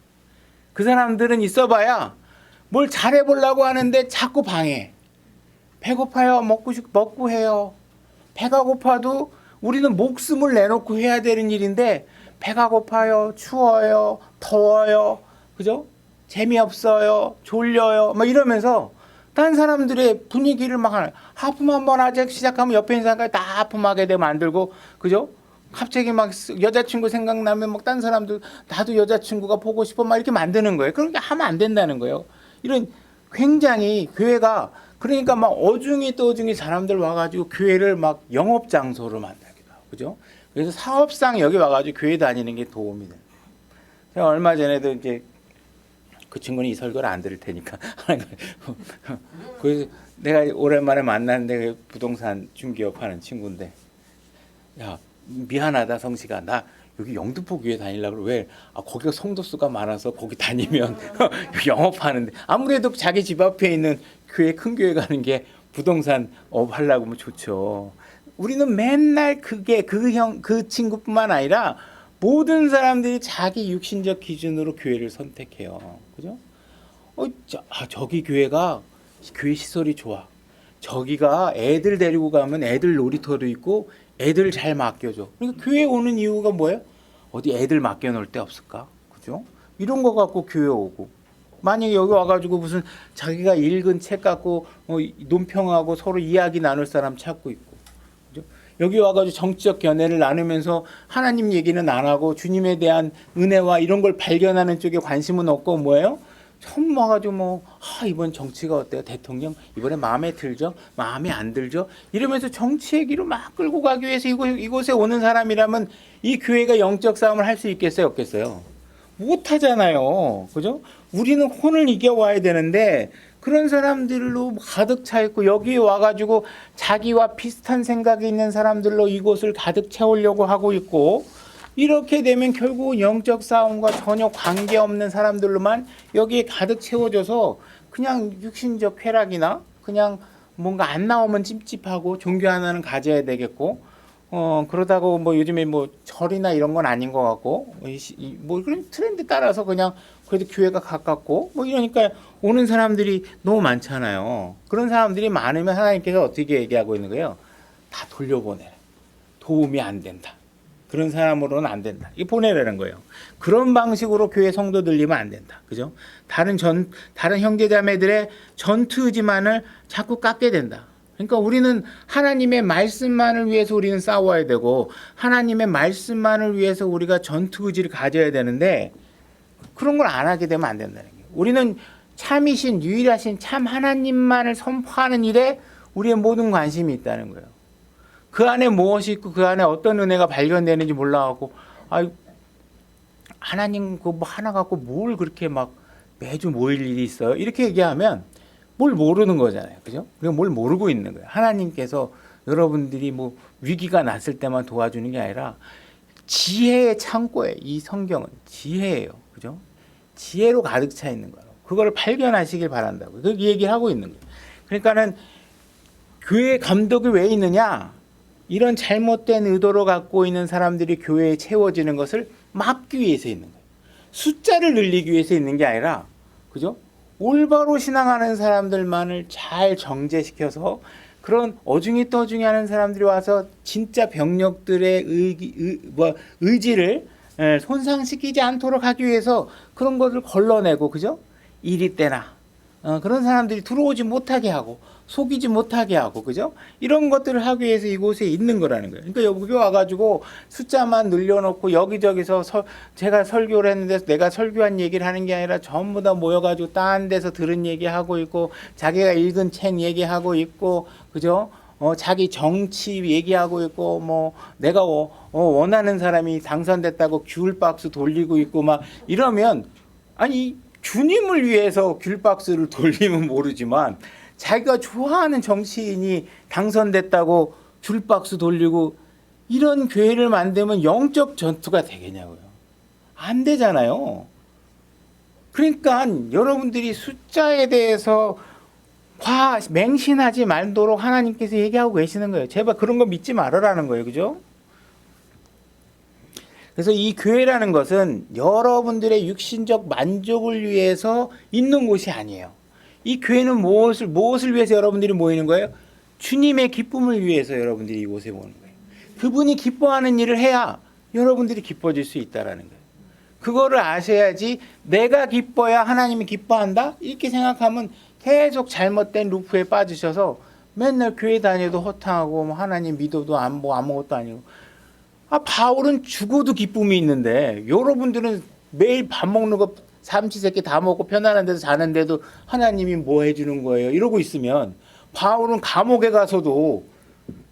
그 사람들은 있어봐야 뭘 잘해보려고 하는데 자꾸 방해. 배고파요. 먹고 해요. 배가 고파도 우리는 목숨을 내놓고 해야 되는 일인데 배가 고파요, 추워요, 더워요, 그죠? 재미없어요, 졸려요, 막 이러면서 딴 사람들의 분위기를 막 하품 한번 하자 시작하면 옆에 있는 사람까지 다 하품하게 되게 만들고, 그죠? 갑자기 막 여자친구 생각나면 막 딴 사람들 나도 여자친구가 보고 싶어 막 이렇게 만드는 거예요. 그런 게 하면 안 된다는 거예요. 이런 굉장히 교회가 그러니까 막 어중이 떠중이 사람들 와가지고 교회를 막 영업 장소로 만들기도 하고, 그죠? 그래서 사업상 여기 와가지고 교회 다니는 게 도움이 돼요. 제가 얼마 전에도 이제 그 친구는 이 설교를 안 들을 테니까. 그래서 내가 오랜만에 만났는데 부동산 중개업 하는 친구인데, 야, 미안하다 성식아, 나 여기 영등포 교회 다니려고 왜? 거기가 성도 수가 많아서 거기 다니면 영업하는데 아무래도 자기 집 앞에 있는 교회 큰 교회 가는 게 부동산 업 하려고 하면 좋죠. 우리는 맨날 그 친구뿐만 아니라 모든 사람들이 자기 육신적 기준으로 교회를 선택해요. 그죠? 저기 교회가 교회 시설이 좋아. 저기가 애들 데리고 가면 애들 놀이터도 있고 애들 잘 맡겨줘. 그러니까 교회 오는 이유가 뭐예요? 어디 애들 맡겨놓을 데 없을까? 그죠? 이런 거 갖고 교회 오고. 만약에 여기 와가지고 무슨 자기가 읽은 책 갖고 논평하고 서로 이야기 나눌 사람 찾고 있고. 그죠? 여기 와가지고 정치적 견해를 나누면서 하나님 얘기는 안 하고 주님에 대한 은혜와 이런 걸 발견하는 쪽에 관심은 없고 뭐예요? 처음 와가지고 이번 정치가 어때요? 대통령 이번에 마음에 들죠? 마음에 안 들죠? 이러면서 정치 얘기로 막 끌고 가기 위해서 이곳에 오는 사람이라면 이 교회가 영적 싸움을 할 수 있겠어요? 없겠어요? 못 하잖아요. 그죠? 우리는 혼을 이겨와야 되는데 그런 사람들로 가득 차 있고 여기에 와가지고 자기와 비슷한 생각이 있는 사람들로 이곳을 가득 채우려고 하고 있고 이렇게 되면 결국 영적 싸움과 전혀 관계없는 사람들로만 여기에 가득 채워져서 그냥 육신적 쾌락이나 그냥 뭔가 안 나오면 찝찝하고 종교 하나는 가져야 되겠고 그러다고 요즘에 절이나 이런 건 아닌 것 같고 그런 트렌드 따라서 그냥 그래도 교회가 가깝고 이러니까 오는 사람들이 너무 많잖아요. 그런 사람들이 많으면 하나님께서 어떻게 얘기하고 있는 거예요? 다 돌려보내라. 도움이 안 된다. 그런 사람으로는 안 된다. 이 보내라는 거예요. 그런 방식으로 교회 성도 들리면 안 된다. 그죠? 다른 형제자매들의 전투 의지만을 자꾸 깎게 된다. 그러니까 우리는 하나님의 말씀만을 위해서 우리는 싸워야 되고 하나님의 말씀만을 위해서 우리가 전투 의지를 가져야 되는데 그런 걸 안 하게 되면 안 된다는 거예요. 우리는 참이신 유일하신 참 하나님만을 선포하는 일에 우리의 모든 관심이 있다는 거예요. 그 안에 무엇이 있고 그 안에 어떤 은혜가 발견되는지 몰라갖고 하나님 하나 갖고 뭘 그렇게 막 매주 모일 일이 있어요? 이렇게 얘기하면 뭘 모르는 거잖아요. 그죠? 우리가 뭘 모르고 있는 거예요. 하나님께서 여러분들이 위기가 났을 때만 도와주는 게 아니라 지혜의 창고에 이 성경은 지혜예요. 그죠? 지혜로 가득 차 있는 거예요. 그걸 발견하시길 바란다고. 그 얘기를 하고 있는 거예요. 그러니까는 교회 감독이 왜 있느냐? 이런 잘못된 의도로 갖고 있는 사람들이 교회에 채워지는 것을 막기 위해서 있는 거예요. 숫자를 늘리기 위해서 있는 게 아니라, 그죠? 올바로 신앙하는 사람들만을 잘 정제시켜서 그런 어중이 떠중이 하는 사람들이 와서 진짜 병력들의 의지를 손상시키지 않도록 하기 위해서 그런 것을 걸러내고, 그죠? 이리 때나 그런 사람들이 들어오지 못하게 하고 속이지 못하게 하고, 그죠? 이런 것들을 하기 위해서 이곳에 있는 거라는 거예요. 그러니까 여기 와가지고 숫자만 늘려놓고 여기저기서 제가 설교를 했는데 내가 설교한 얘기를 하는 게 아니라 전부 다 모여가지고 딴 데서 들은 얘기하고 있고 자기가 읽은 책 얘기하고 있고, 그죠? 자기 정치 얘기하고 있고 내가 원하는 사람이 당선됐다고 귤박스 돌리고 있고 막 이러면, 아니 주님을 위해서 귤박스를 돌리면 모르지만 자기가 좋아하는 정치인이 당선됐다고 귤박스 돌리고 이런 교회를 만들면 영적 전투가 되겠냐고요. 안 되잖아요. 그러니까 여러분들이 숫자에 대해서 맹신하지 말도록 하나님께서 얘기하고 계시는 거예요. 제발 그런 거 믿지 말으라는 거예요. 그죠? 그래서 이 교회라는 것은 여러분들의 육신적 만족을 위해서 있는 곳이 아니에요. 이 교회는 무엇을 위해서 여러분들이 모이는 거예요? 주님의 기쁨을 위해서 여러분들이 이곳에 모이는 거예요. 그분이 기뻐하는 일을 해야 여러분들이 기뻐질 수 있다라는 거예요. 그거를 아셔야지 내가 기뻐야 하나님이 기뻐한다? 이렇게 생각하면 계속 잘못된 루프에 빠지셔서 맨날 교회 다녀도 허탕하고 하나님 믿어도 아무것도 아니고. 바울은 죽어도 기쁨이 있는데 여러분들은 매일 밥 먹는 거 삼시세끼 다 먹고 편안한 데서 자는데도 하나님이 뭐 해주는 거예요? 이러고 있으면 바울은 감옥에 가서도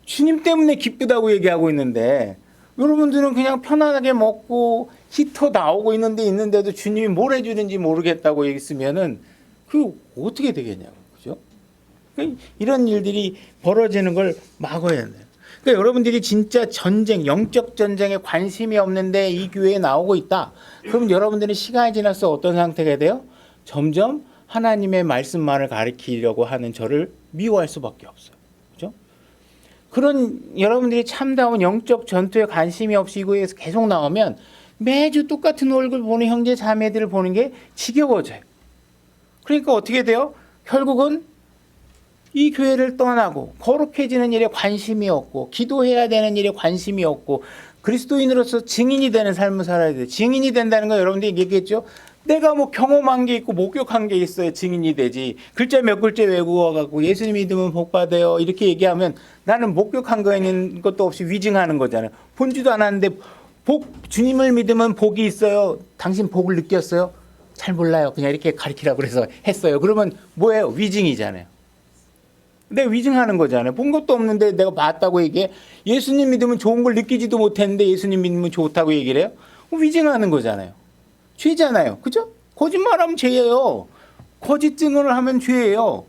주님 때문에 기쁘다고 얘기하고 있는데 여러분들은 그냥 편안하게 먹고 히터 나오고 있는데도 주님이 뭘 해주는지 모르겠다고 있으면은 그 어떻게 되겠냐고. 그죠? 이런 일들이 벌어지는 걸 막아야 돼요. 그러니까 여러분들이 진짜 영적 전쟁에 관심이 없는데 이 교회에 나오고 있다. 그럼 여러분들은 시간이 지날수록 어떤 상태가 돼요? 점점 하나님의 말씀만을 가리키려고 하는 저를 미워할 수밖에 없어요. 그죠? 그런 여러분들이 참다운 영적 전투에 관심이 없이 이거에서 계속 나오면 매주 똑같은 얼굴 보는 형제 자매들을 보는 게 지겨워져요. 그러니까 어떻게 돼요? 결국은 이 교회를 떠나고 거룩해지는 일에 관심이 없고 기도해야 되는 일에 관심이 없고 그리스도인으로서 증인이 되는 삶을 살아야 돼요. 증인이 된다는 건 여러분들이 얘기했죠. 내가 뭐 경험한 게 있고 목격한 게 있어야 증인이 되지. 글자 몇 글자 외국어갖고 예수님 믿으면 복 받아요 이렇게 얘기하면 나는 목격한 거 있는 것도 없이 위증하는 거잖아요. 본지도 않았는데 주님을 믿으면 복이 있어요. 당신 복을 느꼈어요? 잘 몰라요. 그냥 이렇게 가르치라고 그래서 했어요. 그러면 뭐예요? 위증이잖아요. 내가 위증하는 거잖아요. 본 것도 없는데 내가 봤다고 얘기해. 예수님 믿으면 좋은 걸 느끼지도 못했는데 예수님 믿으면 좋다고 얘기를 해요? 위증하는 거잖아요. 죄잖아요. 그죠? 거짓말하면 죄예요. 거짓 증언을 하면 죄예요.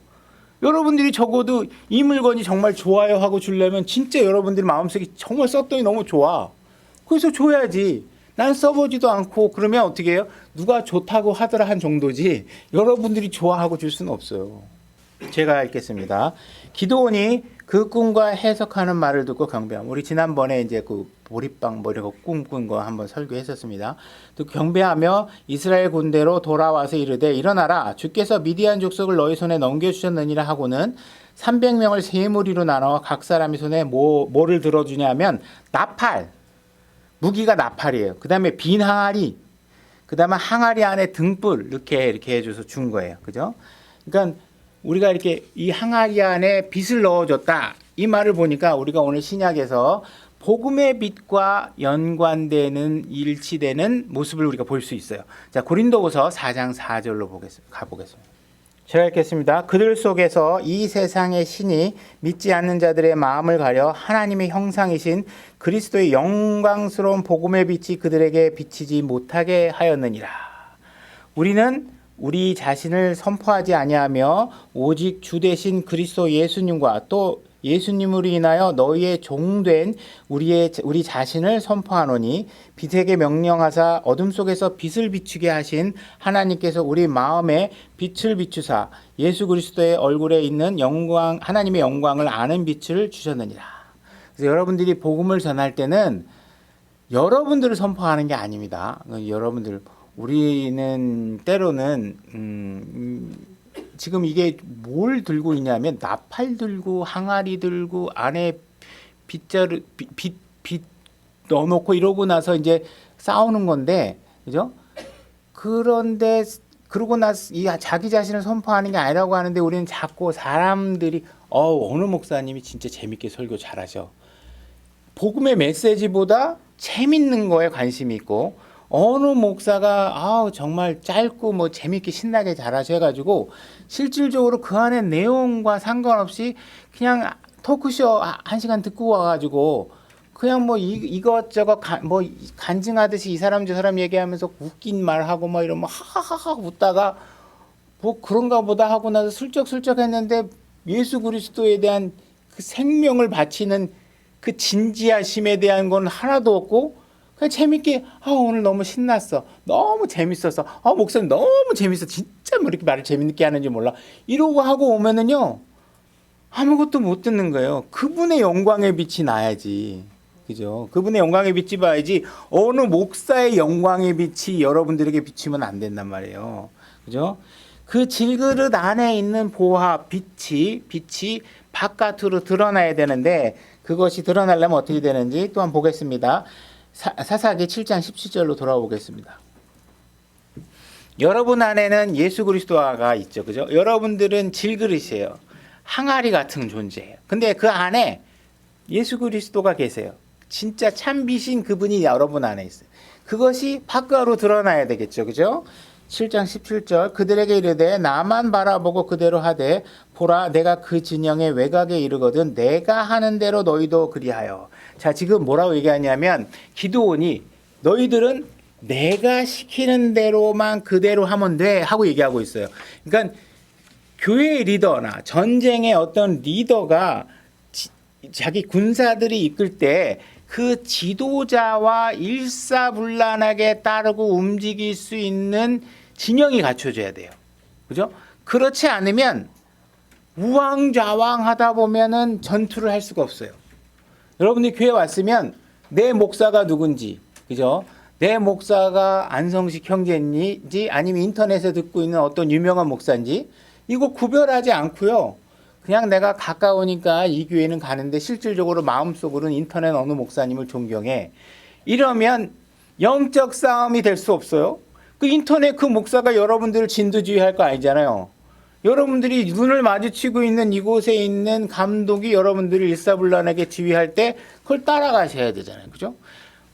여러분들이 적어도 이 물건이 정말 좋아요 하고 주려면 진짜 여러분들 마음속에 정말 썼더니 너무 좋아. 그래서 줘야지. 난 써보지도 않고 그러면 어떻게 해요? 누가 좋다고 하더라 한 정도지 여러분들이 좋아하고 줄 수는 없어요. 제가 읽겠습니다. 기드온이 그 꿈과 해석하는 말을 듣고 경배함. 우리 지난번에 이제 그 보리빵 뭐 이런 거 꿈꾼 거 한번 설교했었습니다. 또 경배하며 이스라엘 군대로 돌아와서 이르되 일어나라 주께서 미디안 족속을 너희 손에 넘겨주셨느니라 하고는 300명을 세 무리로 나눠 각 사람이 손에 뭐를 들어주냐면 나팔 무기가 나팔이에요. 그 다음에 빈 항아리 그 다음에 항아리 안에 등불 이렇게 해줘서 준 거예요. 그죠? 그러니까 우리가 이렇게 이 항아리 안에 빛을 넣어줬다. 이 말을 보니까 우리가 오늘 신약에서 복음의 빛과 연관되는 일치되는 모습을 우리가 볼 수 있어요. 자, 고린도후서 4장 4절로 가보겠습니다. 제가 읽겠습니다. 그들 속에서 이 세상의 신이 믿지 않는 자들의 마음을 가려 하나님의 형상이신 그리스도의 영광스러운 복음의 빛이 그들에게 비치지 못하게 하였느니라. 우리는 우리 자신을 선포하지 아니하며 오직 주 되신 그리스도 예수님과 또 예수님으로 인하여 너희의 종된 우리 자신을 선포하노니 빛에게 명령하사 어둠 속에서 빛을 비추게 하신 하나님께서 우리 마음에 빛을 비추사 예수 그리스도의 얼굴에 있는 영광 하나님의 영광을 아는 빛을 주셨느니라. 그래서 여러분들이 복음을 전할 때는 여러분들을 선포하는 게 아닙니다. 여러분들 우리는 때로는 지금 이게 뭘 들고 있냐면 나팔 들고 항아리 들고 안에 빛 넣어놓고 이러고 나서 이제 싸우는 건데, 그죠? 그런데 그러고 나서 자기 자신을 선포하는 게 아니라고 하는데 우리는 자꾸 사람들이 어느 목사님이 진짜 재밌게 설교 잘하셔. 복음의 메시지보다 재밌는 거에 관심이 있고 어느 목사가 정말 짧고 뭐 재밌게 신나게 잘하셔 해가지고 실질적으로 그 안에 내용과 상관없이 그냥 토크쇼 1시간 듣고 와가지고 그냥 뭐 이것저것 뭐 간증하듯이 이 사람 저 사람 얘기하면서 웃긴 말하고 뭐 이러면 하하하하 웃다가 뭐 그런가 보다 하고 나서 슬쩍슬쩍 했는데 예수 그리스도에 대한 그 생명을 바치는 그 진지하심에 대한 건 하나도 없고 그냥 재밌게 오늘 너무 신났어. 너무 재밌었어. 목사님 너무 재밌어. 진짜 뭐 이렇게 말을 재밌게 하는지 몰라. 이러고 하고 오면은요. 아무것도 못 듣는 거예요. 그분의 영광의 빛이 나야지. 그죠? 그분의 영광의 빛이 봐야지 어느 목사의 영광의 빛이 여러분들에게 비치면 안 된단 말이에요. 그죠? 그 질그릇 안에 있는 보화 빛이 바깥으로 드러나야 되는데 그것이 드러나려면 어떻게 되는지 또한 보겠습니다. 사사기 7장 17절로 돌아오겠습니다. 여러분 안에는 예수 그리스도가 있죠. 그죠? 여러분들은 질그릇이에요. 항아리 같은 존재예요. 근데 그 안에 예수 그리스도가 계세요. 진짜 참비신 그분이 여러분 안에 있어요. 그것이 바깥으로 드러나야 되겠죠. 그죠? 7장 17절 그들에게 이르되 나만 바라보고 그대로 하되 보라 내가 그 진영의 외곽에 이르거든 내가 하는 대로 너희도 그리하여. 자, 지금 뭐라고 얘기하냐면 기드온이 너희들은 내가 시키는 대로만 그대로 하면 돼 하고 얘기하고 있어요. 그러니까 교회 리더나 전쟁의 어떤 리더가 자기 군사들이 이끌 때 그 지도자와 일사불란하게 따르고 움직일 수 있는 진영이 갖춰져야 돼요. 그죠? 그렇지 않으면 우왕좌왕 하다 보면은 전투를 할 수가 없어요. 여러분들이 교회 왔으면 내 목사가 누군지, 그죠? 내 목사가 안성식 형제인지 아니면 인터넷에 듣고 있는 어떤 유명한 목사인지 이거 구별하지 않고요. 그냥 내가 가까우니까 이 교회는 가는데 실질적으로 마음속으로는 인터넷 어느 목사님을 존경해. 이러면 영적 싸움이 될 수 없어요. 그 인터넷 그 목사가 여러분들을 진두지휘할 거 아니잖아요. 여러분들이 눈을 마주치고 있는 이곳에 있는 감독이 여러분들을 일사불란하게 지휘할 때 그걸 따라가셔야 되잖아요. 그죠?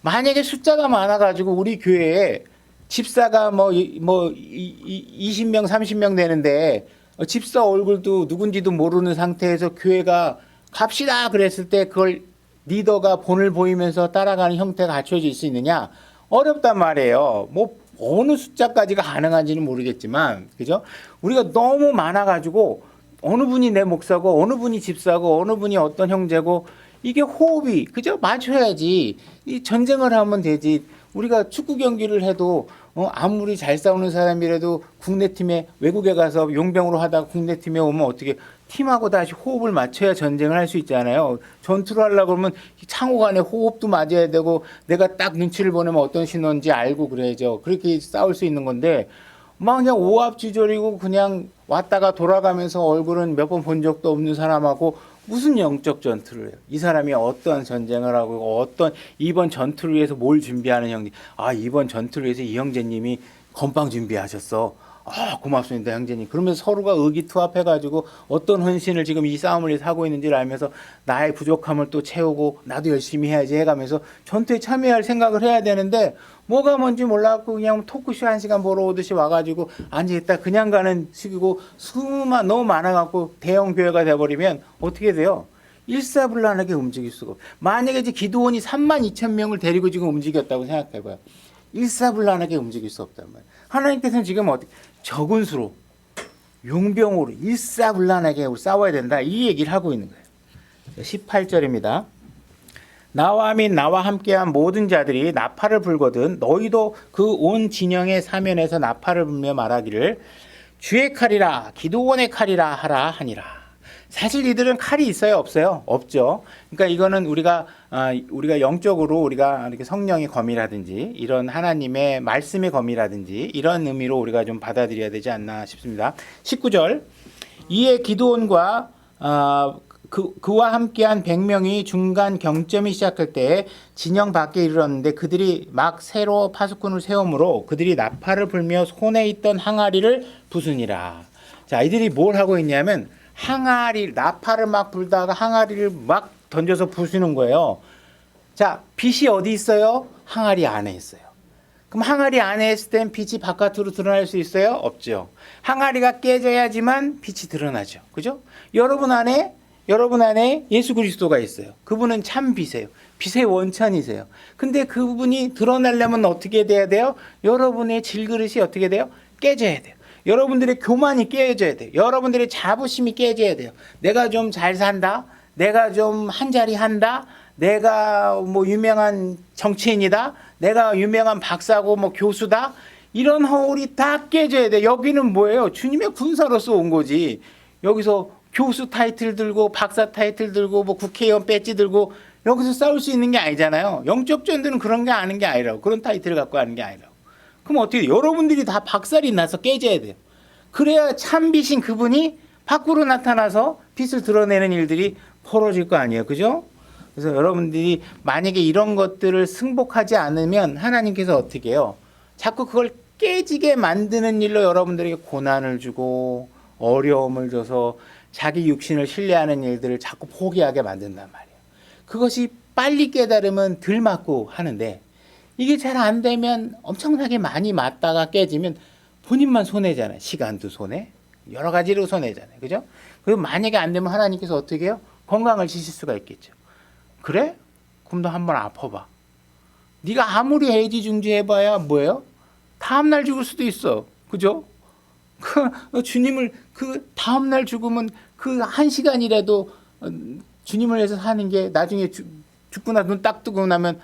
만약에 숫자가 많아가지고 우리 교회에 집사가 뭐 20명, 30명 되는데 집사 얼굴도 누군지도 모르는 상태에서 교회가 갑시다 그랬을 때 그걸 리더가 본을 보이면서 따라가는 형태가 갖춰질 수 있느냐? 어렵단 말이에요. 뭐 어느 숫자까지가 가능한지는 모르겠지만, 그죠? 우리가 너무 많아가지고 어느 분이 내 목사고 어느 분이 집사고 어느 분이 어떤 형제고 이게 호흡이 그죠? 맞춰야지. 이 전쟁을 하면 되지. 우리가 축구 경기를 해도 아무리 잘 싸우는 사람이라도 국내 팀에 외국에 가서 용병으로 하다가 국내 팀에 오면 어떻게 팀하고 다시 호흡을 맞춰야 전쟁을 할 수 있잖아요. 전투를 하려고 그러면 상호 간에 호흡도 맞아야 되고 내가 딱 눈치를 보내면 어떤 신호인지 알고 그래야죠. 그렇게 싸울 수 있는 건데 막 그냥 오합지졸이고 그냥 왔다가 돌아가면서 얼굴은 몇 번 본 적도 없는 사람하고 무슨 영적 전투를 해요? 이 사람이 어떤 전쟁을 하고 어떤 이번 전투를 위해서 뭘 준비하는 형님? 아 이번 전투를 위해서 이 형제님이 건빵 준비하셨어. 아 고맙습니다 형제님. 그러면서 서로가 의기투합해가지고 어떤 헌신을 지금 이 싸움을 위해서 하고 있는지를 알면서 나의 부족함을 또 채우고 나도 열심히 해야지 해가면서 전투에 참여할 생각을 해야 되는데 뭐가 뭔지 몰라갖고 그냥 토크쇼 1시간 보러 오듯이 와가지고 앉아있다 그냥 가는 식이고 수만 너무 많아갖고 대형 교회가 돼버리면 어떻게 돼요? 일사불란하게 움직일 수가 없어요. 만약에 이제 기도원이 32,000명을 데리고 지금 움직였다고 생각해봐요. 일사불란하게 움직일 수 없단 말이에요. 하나님께서는 지금 어떻게 적은 수로 용병으로 일사불란하게 싸워야 된다 이 얘기를 하고 있는 거예요. 18절입니다. 나와 및 나와 함께한 모든 자들이 나팔을 불거든 너희도 그 온 진영의 사면에서 나팔을 불며 말하기를 주의 칼이라 기도원의 칼이라 하라 하니라. 사실 이들은 칼이 있어요 없어요? 없죠. 그러니까 이거는 우리가 영적으로 우리가 이렇게 성령의 검이라든지 이런 하나님의 말씀의 검이라든지 이런 의미로 우리가 좀 받아들여야 되지 않나 싶습니다. 19절 이에 기드온과 그와 함께한 100명이 중간 경점이 시작할 때 진영 밖에 이르렀는데 그들이 막 새로 파수꾼을 세우므로 그들이 나팔을 불며 손에 있던 항아리를 부수니라. 자, 이들이 뭘 하고 있냐면 항아리 나팔을 막 불다가 항아리를 막 던져서 부수는 거예요. 자, 빛이 어디 있어요? 항아리 안에 있어요. 그럼 항아리 안에 있을 땐 빛이 바깥으로 드러날 수 있어요? 없죠. 항아리가 깨져야지만 빛이 드러나죠. 그죠? 여러분 안에 예수 그리스도가 있어요. 그분은 참 빛이에요. 빛의 원천이세요. 근데 그분이 드러나려면 어떻게 돼야 돼요? 여러분의 질그릇이 어떻게 돼요? 깨져야 돼요. 여러분들의 교만이 깨져야 돼요. 여러분들의 자부심이 깨져야 돼요. 내가 좀 잘 산다. 내가 좀 한 자리 한다. 내가 뭐 유명한 정치인이다. 내가 유명한 박사고 뭐 교수다. 이런 허울이 다 깨져야 돼. 여기는 뭐예요? 주님의 군사로서 온 거지. 여기서 교수 타이틀 들고 박사 타이틀 들고 뭐 국회의원 배지 들고 여기서 싸울 수 있는 게 아니잖아요. 영적 전들은 그런 게 아닌 게 아니라고. 그런 타이틀을 갖고 하는 게 아니라고. 그럼 어떻게 돼요? 여러분들이 다 박살이 나서 깨져야 돼요. 그래야 참빛인 그분이 밖으로 나타나서 빛을 드러내는 일들이 벌어질 거 아니에요. 그죠? 그래서 여러분들이 만약에 이런 것들을 승복하지 않으면 하나님께서 어떻게 해요? 자꾸 그걸 깨지게 만드는 일로 여러분들에게 고난을 주고 어려움을 줘서 자기 육신을 신뢰하는 일들을 자꾸 포기하게 만든단 말이에요. 그것이 빨리 깨달으면 덜 맞고 하는데 이게 잘 안 되면 엄청나게 많이 맞다가 깨지면 본인만 손해잖아요. 시간도 손해, 여러 가지로 손해잖아요. 그죠? 그리고 만약에 안 되면 하나님께서 어떻게 해요? 건강을 주실 수가 있겠죠. 그래? 그럼 너 한번 아파봐. 네가 아무리 애지중지해봐야 뭐예요? 다음날 죽을 수도 있어. 그죠? 주님을 그 다음날 죽으면 그 1시간이라도 주님을 위해서 사는 게 나중에 죽고 나 눈 딱 뜨고 나면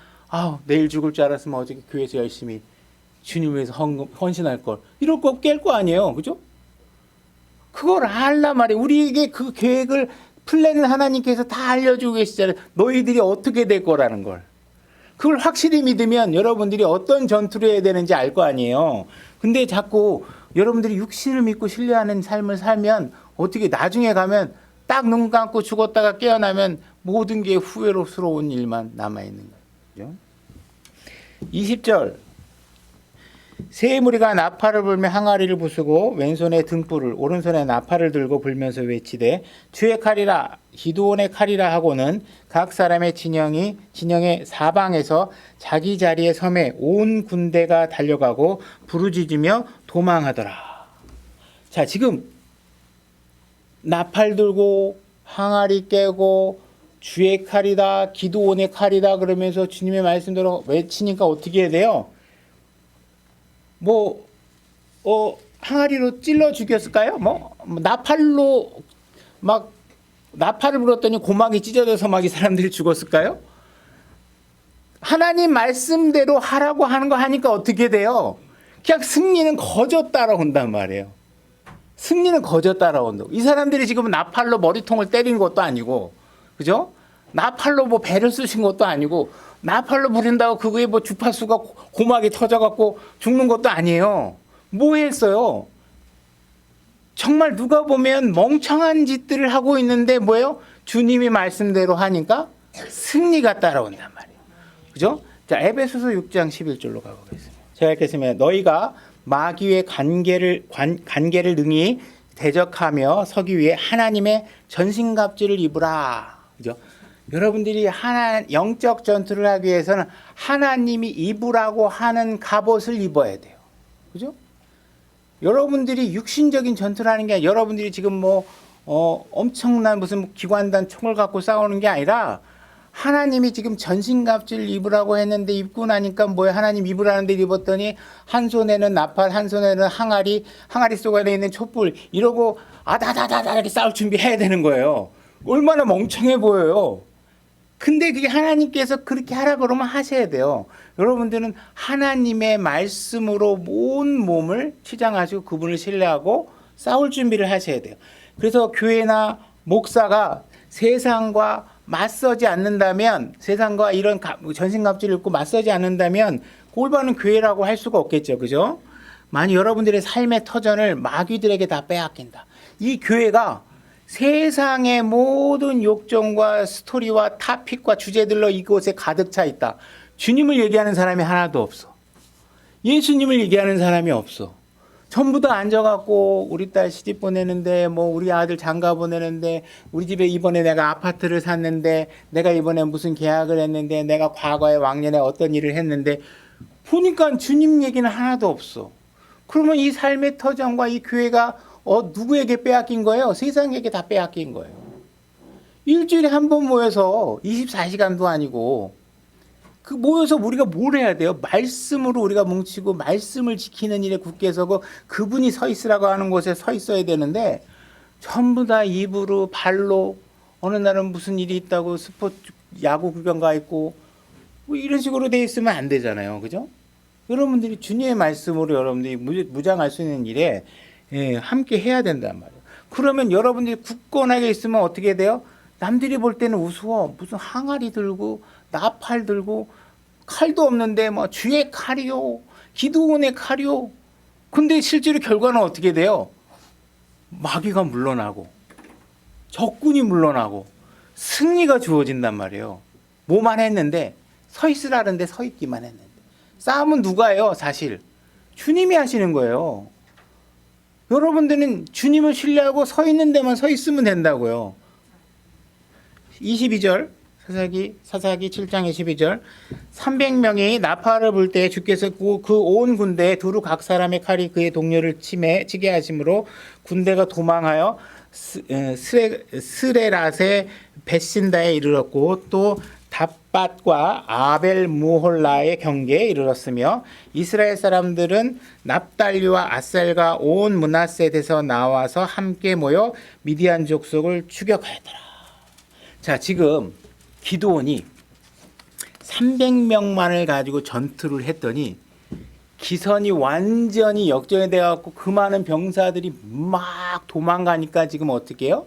내일 죽을 줄 알았으면 어저께 교회에서 열심히 주님을 위해서 헌신할 걸. 이럴 거 깰 거 아니에요. 그죠? 그걸 알란 말이에요. 우리에게 그 계획을 플랜을 하나님께서 다 알려주고 계시잖아요. 너희들이 어떻게 될 거라는 걸. 그걸 확실히 믿으면 여러분들이 어떤 전투를 해야 되는지 알 거 아니에요. 근데 자꾸 여러분들이 육신을 믿고 신뢰하는 삶을 살면 어떻게 나중에 가면 딱 눈 감고 죽었다가 깨어나면 모든 게 후회스러운 일만 남아있는 거죠. 20절 세 무리가 나팔을 불며 항아리를 부수고 왼손에 등불을 오른손에 나팔을 들고 불면서 외치되 주의 칼이라 기드온의 칼이라 하고는 각 사람의 진영의 사방에서 자기 자리에 섬에 온 군대가 달려가고 부르짖으며 도망하더라. 자, 지금 나팔 들고 항아리 깨고 주의 칼이다 기드온의 칼이다 그러면서 주님의 말씀대로 외치니까 어떻게 해야 돼요? 항아리로 찔러 죽였을까요? 나팔로 막 나팔을 불었더니 고막이 찢어져서 막 이 사람들이 죽었을까요? 하나님 말씀대로 하라고 하는 거 하니까 어떻게 돼요? 그냥 승리는 거저 따라온단 말이에요. 승리는 거저 따라온다고. 이 사람들이 지금 나팔로 머리통을 때린 것도 아니고, 그죠? 나팔로 배를 쑤신 것도 아니고, 나팔로 부린다고 그거에 주파수가 고막이 터져갖고 죽는 것도 아니에요. 뭐 했어요? 정말 누가 보면 멍청한 짓들을 하고 있는데 뭐예요? 주님이 말씀대로 하니까 승리가 따라온단 말이에요. 그죠? 자, 에베소서 6장 11절로 가보겠습니다. 제가 읽겠습니다. 너희가 마귀의 관계를 능히 대적하며 서기 위해 하나님의 전신갑주를 입으라. 그죠? 여러분들이 영적 전투를 하기 위해서는 하나님이 입으라고 하는 갑옷을 입어야 돼요. 그죠? 여러분들이 육신적인 전투를 하는 게 아니라 여러분들이 지금 엄청난 무슨 기관단 총을 갖고 싸우는 게 아니라 하나님이 지금 전신갑주를 입으라고 했는데 입고 나니까 하나님 입으라는데 입었더니 한 손에는 나팔, 한 손에는 항아리 속에 있는 촛불 이러고 아다다다다 이렇게 싸울 준비해야 되는 거예요. 얼마나 멍청해 보여요. 근데 그게 하나님께서 그렇게 하라 그러면 하셔야 돼요. 여러분들은 하나님의 말씀으로 온 몸을 치장하시고 그분을 신뢰하고 싸울 준비를 하셔야 돼요. 그래서 교회나 목사가 세상과 맞서지 않는다면, 세상과 이런 전신갑주를 입고 맞서지 않는다면 올바른 교회라고 할 수가 없겠죠. 그죠? 만약 여러분들의 삶의 터전을 마귀들에게 다 빼앗긴다. 이 교회가 세상의 모든 욕정과 스토리와 타픽과 주제들로 이곳에 가득 차 있다. 주님을 얘기하는 사람이 하나도 없어. 예수님을 얘기하는 사람이 없어. 전부 다 앉아갖고 우리 딸 시집 보내는데 우리 아들 장가 보내는데 우리 집에 이번에 내가 아파트를 샀는데 내가 이번에 무슨 계약을 했는데 내가 과거에 왕년에 어떤 일을 했는데 보니까 주님 얘기는 하나도 없어. 그러면 이 삶의 터전과 이 교회가 누구에게 빼앗긴 거예요? 세상에게 다 빼앗긴 거예요. 일주일에 한 번 모여서 24시간도 아니고 모여서 우리가 뭘 해야 돼요? 말씀으로 우리가 뭉치고 말씀을 지키는 일에 굳게 서고 그분이 서 있으라고 하는 곳에 서 있어야 되는데 전부 다 입으로 발로 어느 날은 무슨 일이 있다고 스포츠 야구 구경 가 있고 이런 식으로 돼 있으면 안 되잖아요. 그죠? 여러분들이 주님의 말씀으로 여러분들이 무장할 수 있는 일에 함께 해야 된단 말이에요. 그러면 여러분들이 굳건하게 있으면 어떻게 돼요? 남들이 볼 때는 우스워. 무슨 항아리 들고 나팔 들고 칼도 없는데 주의 칼이요. 기드온의 칼이요. 근데 실제로 결과는 어떻게 돼요? 마귀가 물러나고 적군이 물러나고 승리가 주어진단 말이에요. 뭐만 했는데 서 있으라는데 서 있기만 했는데 싸움은 누가 해요? 사실 주님이 하시는 거예요. 여러분들은 주님을 신뢰하고 서 있는 데만 서 있으면 된다고요. 22절 사사기 7장 22절 300명이 나팔을 불 때 주께서 그 온 군대에 두루 각 사람의 칼이 그의 동료를 치게 하심으로 군대가 도망하여 스레랏의 벳신다에 이르렀고 또 답밭과 아벨 무홀라의 경계에 이르렀으며 이스라엘 사람들은 납달리와 아셀과 온 므낫셋에서 나와서 함께 모여 미디안 족속을 추격하였더라. 자, 지금 기드온이 300명만을 가지고 전투를 했더니 기선이 완전히 역전이 돼갖고 그 많은 병사들이 막 도망가니까 지금 어떻게 해요?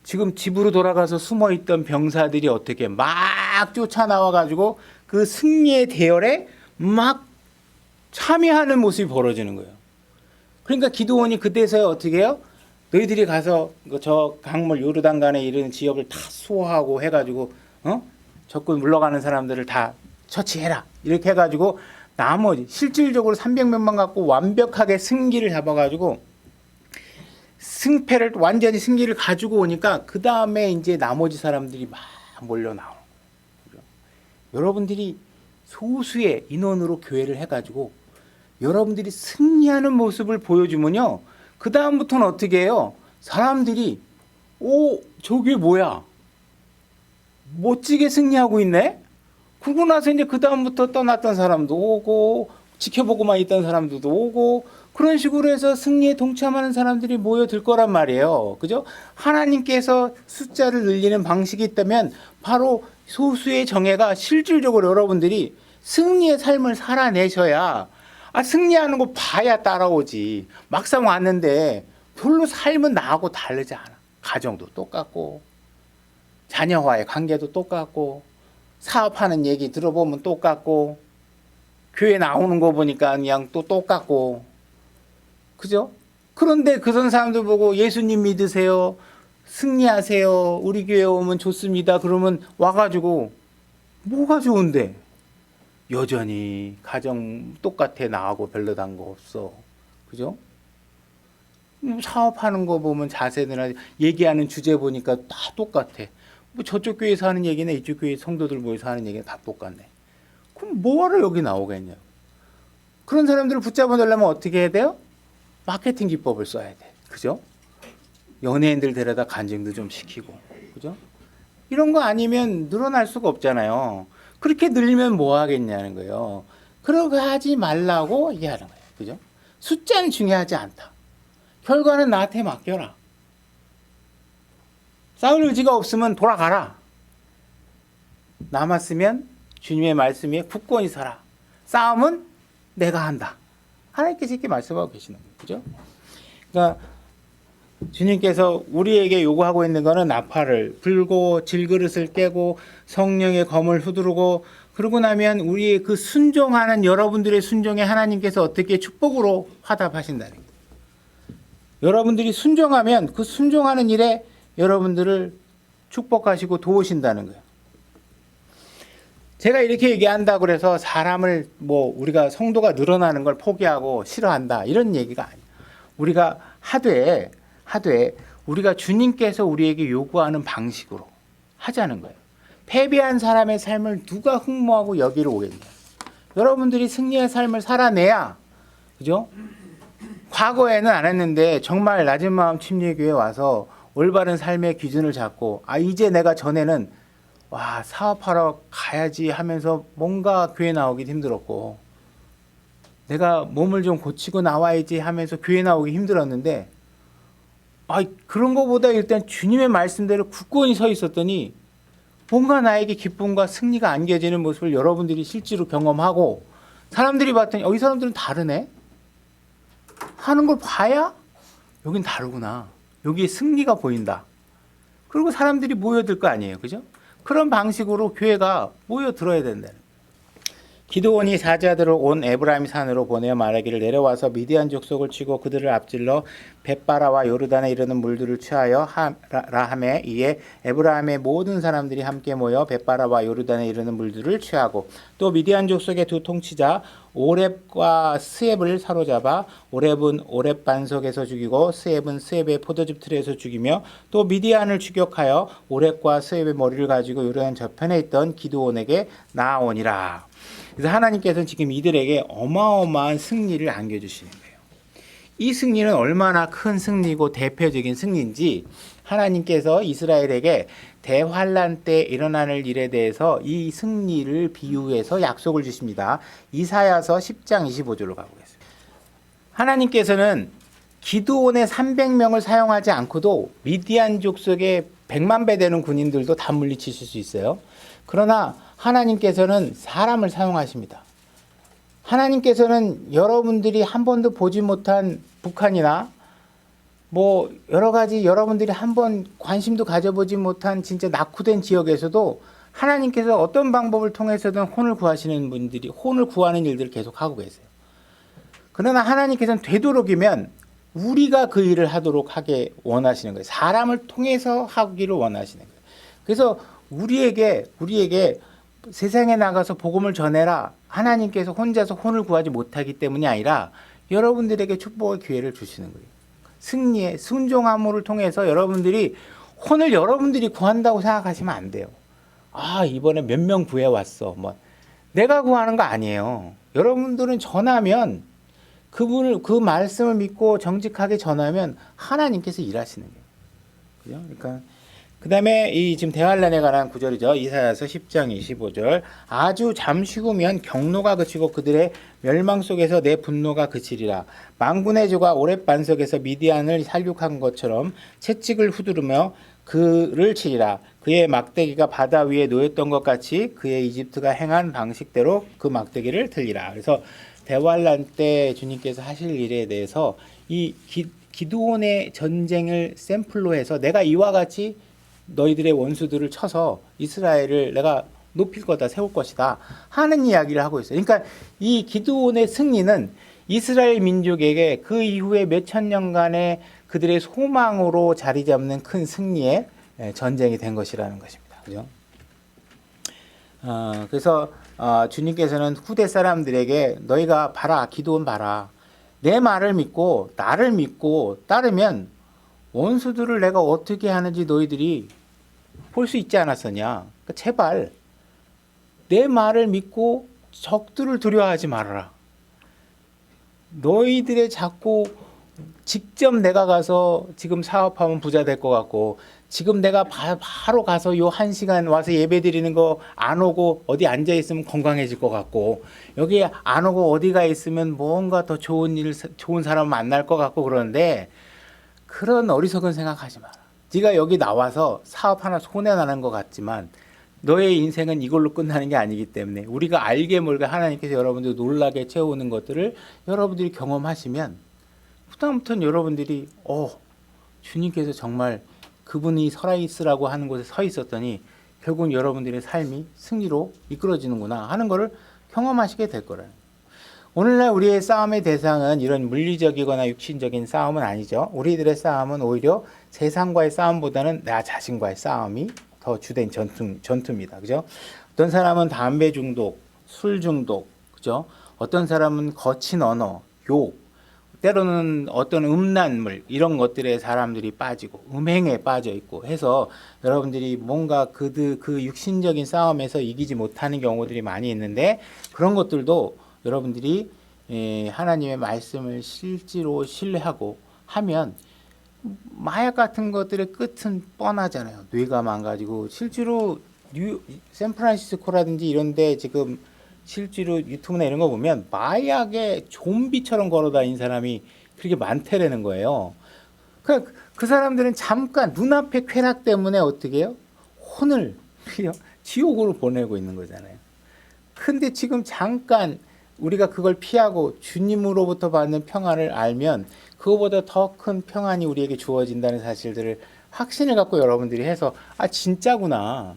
지금 집으로 돌아가서 숨어있던 병사들이 어떻게 막 쫓아나와가지고 그 승리의 대열에 막 참여하는 모습이 벌어지는 거예요. 그러니까 기드온이 그때서야 어떻게 해요? 너희들이 가서 저 강물 요르단강에 이르는 지역을 다 수호하고 해가지고 적군 물러가는 사람들을 다 처치해라 이렇게 해가지고 나머지 실질적으로 300명만 갖고 완벽하게 승기를 잡아가지고 승패를 완전히 승기를 가지고 오니까 그 다음에 이제 나머지 사람들이 막 몰려 나오는 거죠. 여러분들이 소수의 인원으로 교회를 해가지고 여러분들이 승리하는 모습을 보여주면요, 그 다음부터는 어떻게 해요? 사람들이 저게 뭐야? 멋지게 승리하고 있네? 그러고 나서 이제 그 다음부터 떠났던 사람도 오고 지켜보고만 있던 사람들도 오고 그런 식으로 해서 승리에 동참하는 사람들이 모여들 거란 말이에요. 그죠? 하나님께서 숫자를 늘리는 방식이 있다면 바로 소수의 정예가 실질적으로 여러분들이 승리의 삶을 살아내셔야 승리하는 거 봐야 따라오지. 막상 왔는데 별로 삶은 나하고 다르지 않아. 가정도 똑같고 자녀와의 관계도 똑같고 사업하는 얘기 들어보면 똑같고 교회 나오는 거 보니까 그냥 또 똑같고 그죠? 그런데 그런 사람들 보고 예수님 믿으세요. 승리하세요. 우리 교회 오면 좋습니다. 그러면 와가지고 뭐가 좋은데? 여전히 가정 똑같아. 나하고 별로 다른 거 없어. 그죠? 사업하는 거 보면 자세나 얘기하는 주제 보니까 다 똑같아. 뭐 저쪽 교회에서 하는 얘기나 이쪽 교회 성도들 모여서 하는 얘기는 다 똑같네. 그럼 뭐하러 여기 나오겠냐고. 그런 사람들을 붙잡아 놓으려면 어떻게 해야 돼요? 마케팅 기법을 써야 돼. 그죠? 연예인들 데려다 간증도 좀 시키고. 그죠? 이런 거 아니면 늘어날 수가 없잖아요. 그렇게 늘리면 뭐 하겠냐는 거예요. 그러고 하지 말라고 얘기하는 거예요. 그죠? 숫자는 중요하지 않다. 결과는 나한테 맡겨라. 싸울 의지가 없으면 돌아가라. 남았으면 주님의 말씀에 굳건히 서라. 싸움은 내가 한다. 하나님께서 이렇게 말씀하고 계시는 거예요. 그죠? 그러니까 주님께서 우리에게 요구하고 있는 거는 나팔을 불고 질그릇을 깨고 성령의 검을 휘두르고 그러고 나면 우리의 그 순종하는 여러분들의 순종에 하나님께서 어떻게 축복으로 화답하신다는 거예요. 여러분들이 순종하면 그 순종하는 일에 여러분들을 축복하시고 도우신다는 거예요. 제가 이렇게 얘기한다고 그래서 사람을 우리가 성도가 늘어나는 걸 포기하고 싫어한다 이런 얘기가 아니에요. 우리가 하되 우리가 주님께서 우리에게 요구하는 방식으로 하자는 거예요. 패배한 사람의 삶을 누가 흠모하고 여기로 오겠냐. 여러분들이 승리의 삶을 살아내야, 그죠? 과거에는 안 했는데 정말 낮은 마음 침례교회 와서 올바른 삶의 기준을 잡고 이제 내가 전에는 사업하러 가야지 하면서 뭔가 교회 나오기 힘들었고 내가 몸을 좀 고치고 나와야지 하면서 교회 나오기 힘들었는데 그런 거보다 일단 주님의 말씀대로 굳건히 서 있었더니 뭔가 나에게 기쁨과 승리가 안겨지는 모습을 여러분들이 실제로 경험하고 사람들이 봤더니 이 사람들은 다르네 하는 걸 봐야 여긴 다르구나. 여기에 승리가 보인다. 그리고 사람들이 모여들 거 아니에요. 그죠? 그런 방식으로 교회가 모여들어야 된다는 거예요. 기드온이 사자들을 온 에브라임 산으로 보내어 말하기를 내려와서 미디안 족속을 치고 그들을 앞질러 벳바라와 요르단에 이르는 물들을 취하여 하라 하매 이에 에브라임의 모든 사람들이 함께 모여 벳바라와 요르단에 이르는 물들을 취하고 또 미디안 족속의 두 통치자 오렙과 스앱을 사로잡아 오렙은 오렙 반석에서 죽이고 스앱은 스앱의 포도즙 틀에서 죽이며 또 미디안을 추격하여 오렙과 스앱의 머리를 가지고 요르단 저편에 있던 기드온에게 나아오니라. 그래서 하나님께서는 지금 이들에게 어마어마한 승리를 안겨주시는 거예요. 이 승리는 얼마나 큰 승리고 대표적인 승리인지 하나님께서 이스라엘에게 대환란 때 일어나는 일에 대해서 이 승리를 비유해서 약속을 주십니다. 이사야서 10장 25절로 가보겠습니다. 하나님께서는 기드온의 300명을 사용하지 않고도 미디안 족속의 100만 배 되는 군인들도 다 물리치실 수 있어요. 그러나 하나님께서는 사람을 사용하십니다. 하나님께서는 여러분들이 한 번도 보지 못한 북한이나 뭐 여러 가지 여러분들이 한번 관심도 가져보지 못한 진짜 낙후된 지역에서도 하나님께서 어떤 방법을 통해서든 혼을 구하시는 분들이 혼을 구하는 일들을 계속 하고 계세요. 그러나 하나님께서는 되도록이면 우리가 그 일을 하도록 하게 원하시는 거예요. 사람을 통해서 하기를 원하시는 거예요. 그래서 우리에게 세상에 나가서 복음을 전해라. 하나님께서 혼자서 혼을 구하지 못하기 때문이 아니라 여러분들에게 축복의 기회를 주시는 거예요. 승리의 순종함을 통해서 여러분들이 혼을 여러분들이 구한다고 생각하시면 안 돼요. 아, 이번에 몇 명 구해왔어. 뭐 내가 구하는 거 아니에요. 여러분들은 전하면 그분을 그 말씀을 믿고 정직하게 전하면 하나님께서 일하시는 거예요. 그죠? 그러니까 그다음에 이 지금 대환란에 관한 구절이죠. 이사야서 10장 25절. 아주 잠시 후면 경노가 그치고 그들의 멸망 속에서 내 분노가 그치리라. 만군의 주가 오랫반석에서 미디안을 살육한 것처럼 채찍을 후두르며 그를 치리라. 그의 막대기가 바다 위에 놓였던 것 같이 그의 이집트가 행한 방식대로 그 막대기를 들리라. 그래서 대환란 때 주님께서 하실 일에 대해서 이 기드온의 전쟁을 샘플로 해서 내가 이와 같이 너희들의 원수들을 쳐서 이스라엘을 내가 높일 거다, 세울 것이다 하는 이야기를 하고 있어요. 그러니까 이 기드온의 승리는 이스라엘 민족에게 그 이후에 몇천 년간의 그들의 소망으로 자리 잡는 큰 승리의 전쟁이 된 것이라는 것입니다. 그죠? 그래서 주님께서는 후대 사람들에게 너희가 봐라, 기드온 봐라. 내 말을 믿고 나를 믿고 따르면 원수들을 내가 어떻게 하는지 너희들이 볼 수 있지 않았었냐. 그러니까 제발 내 말을 믿고 적들을 두려워하지 말아라. 너희들의 자꾸 직접 내가 가서 지금 사업하면 부자 될 것 같고 지금 내가 바로 가서 요 1시간 와서 예배 드리는 거 안 오고 어디 앉아 있으면 건강해질 것 같고 여기 안 오고 어디가 있으면 뭔가 더 좋은 사람 만날 것 같고 그러는데 그런 어리석은 생각하지 마라. 네가 여기 나와서 사업 하나 손해나는 것 같지만 너의 인생은 이걸로 끝나는 게 아니기 때문에 우리가 알게 모르게 하나님께서 여러분들 놀라게 채우는 것들을 여러분들이 경험하시면 그다음부터는 여러분들이 주님께서 정말 그분이 살아있으라고 하는 곳에 서 있었더니 결국 여러분들의 삶이 승리로 이끌어지는구나 하는 것을 경험하시게 될 거라는 거예요. 오늘날 우리의 싸움의 대상은 이런 물리적이거나 육신적인 싸움은 아니죠. 우리들의 싸움은 오히려 세상과의 싸움보다는 나 자신과의 싸움이 더 주된 전투입니다. 그죠? 어떤 사람은 담배 중독, 술 중독, 그죠? 어떤 사람은 거친 언어, 욕, 때로는 어떤 음란물 이런 것들에 사람들이 빠지고 음행에 빠져 있고 해서 여러분들이 뭔가 그 육신적인 싸움에서 이기지 못하는 경우들이 많이 있는데 그런 것들도 여러분들이 하나님의 말씀을 실제로 신뢰하고 하면 마약 같은 것들의 끝은 뻔하잖아요. 뇌가 망가지고 실제로 샌프란시스코라든지 이런 데 지금 실제로 유튜브나 이런 거 보면 마약에 좀비처럼 걸어다니는 사람이 그렇게 많다라는 거예요. 그 사람들은 잠깐 눈앞의 쾌락 때문에 어떻게 해요? 혼을 지옥으로 보내고 있는 거잖아요. 근데 지금 잠깐 우리가 그걸 피하고 주님으로부터 받는 평안을 알면 그거보다 더 큰 평안이 우리에게 주어진다는 사실들을 확신을 갖고 여러분들이 해서 진짜구나.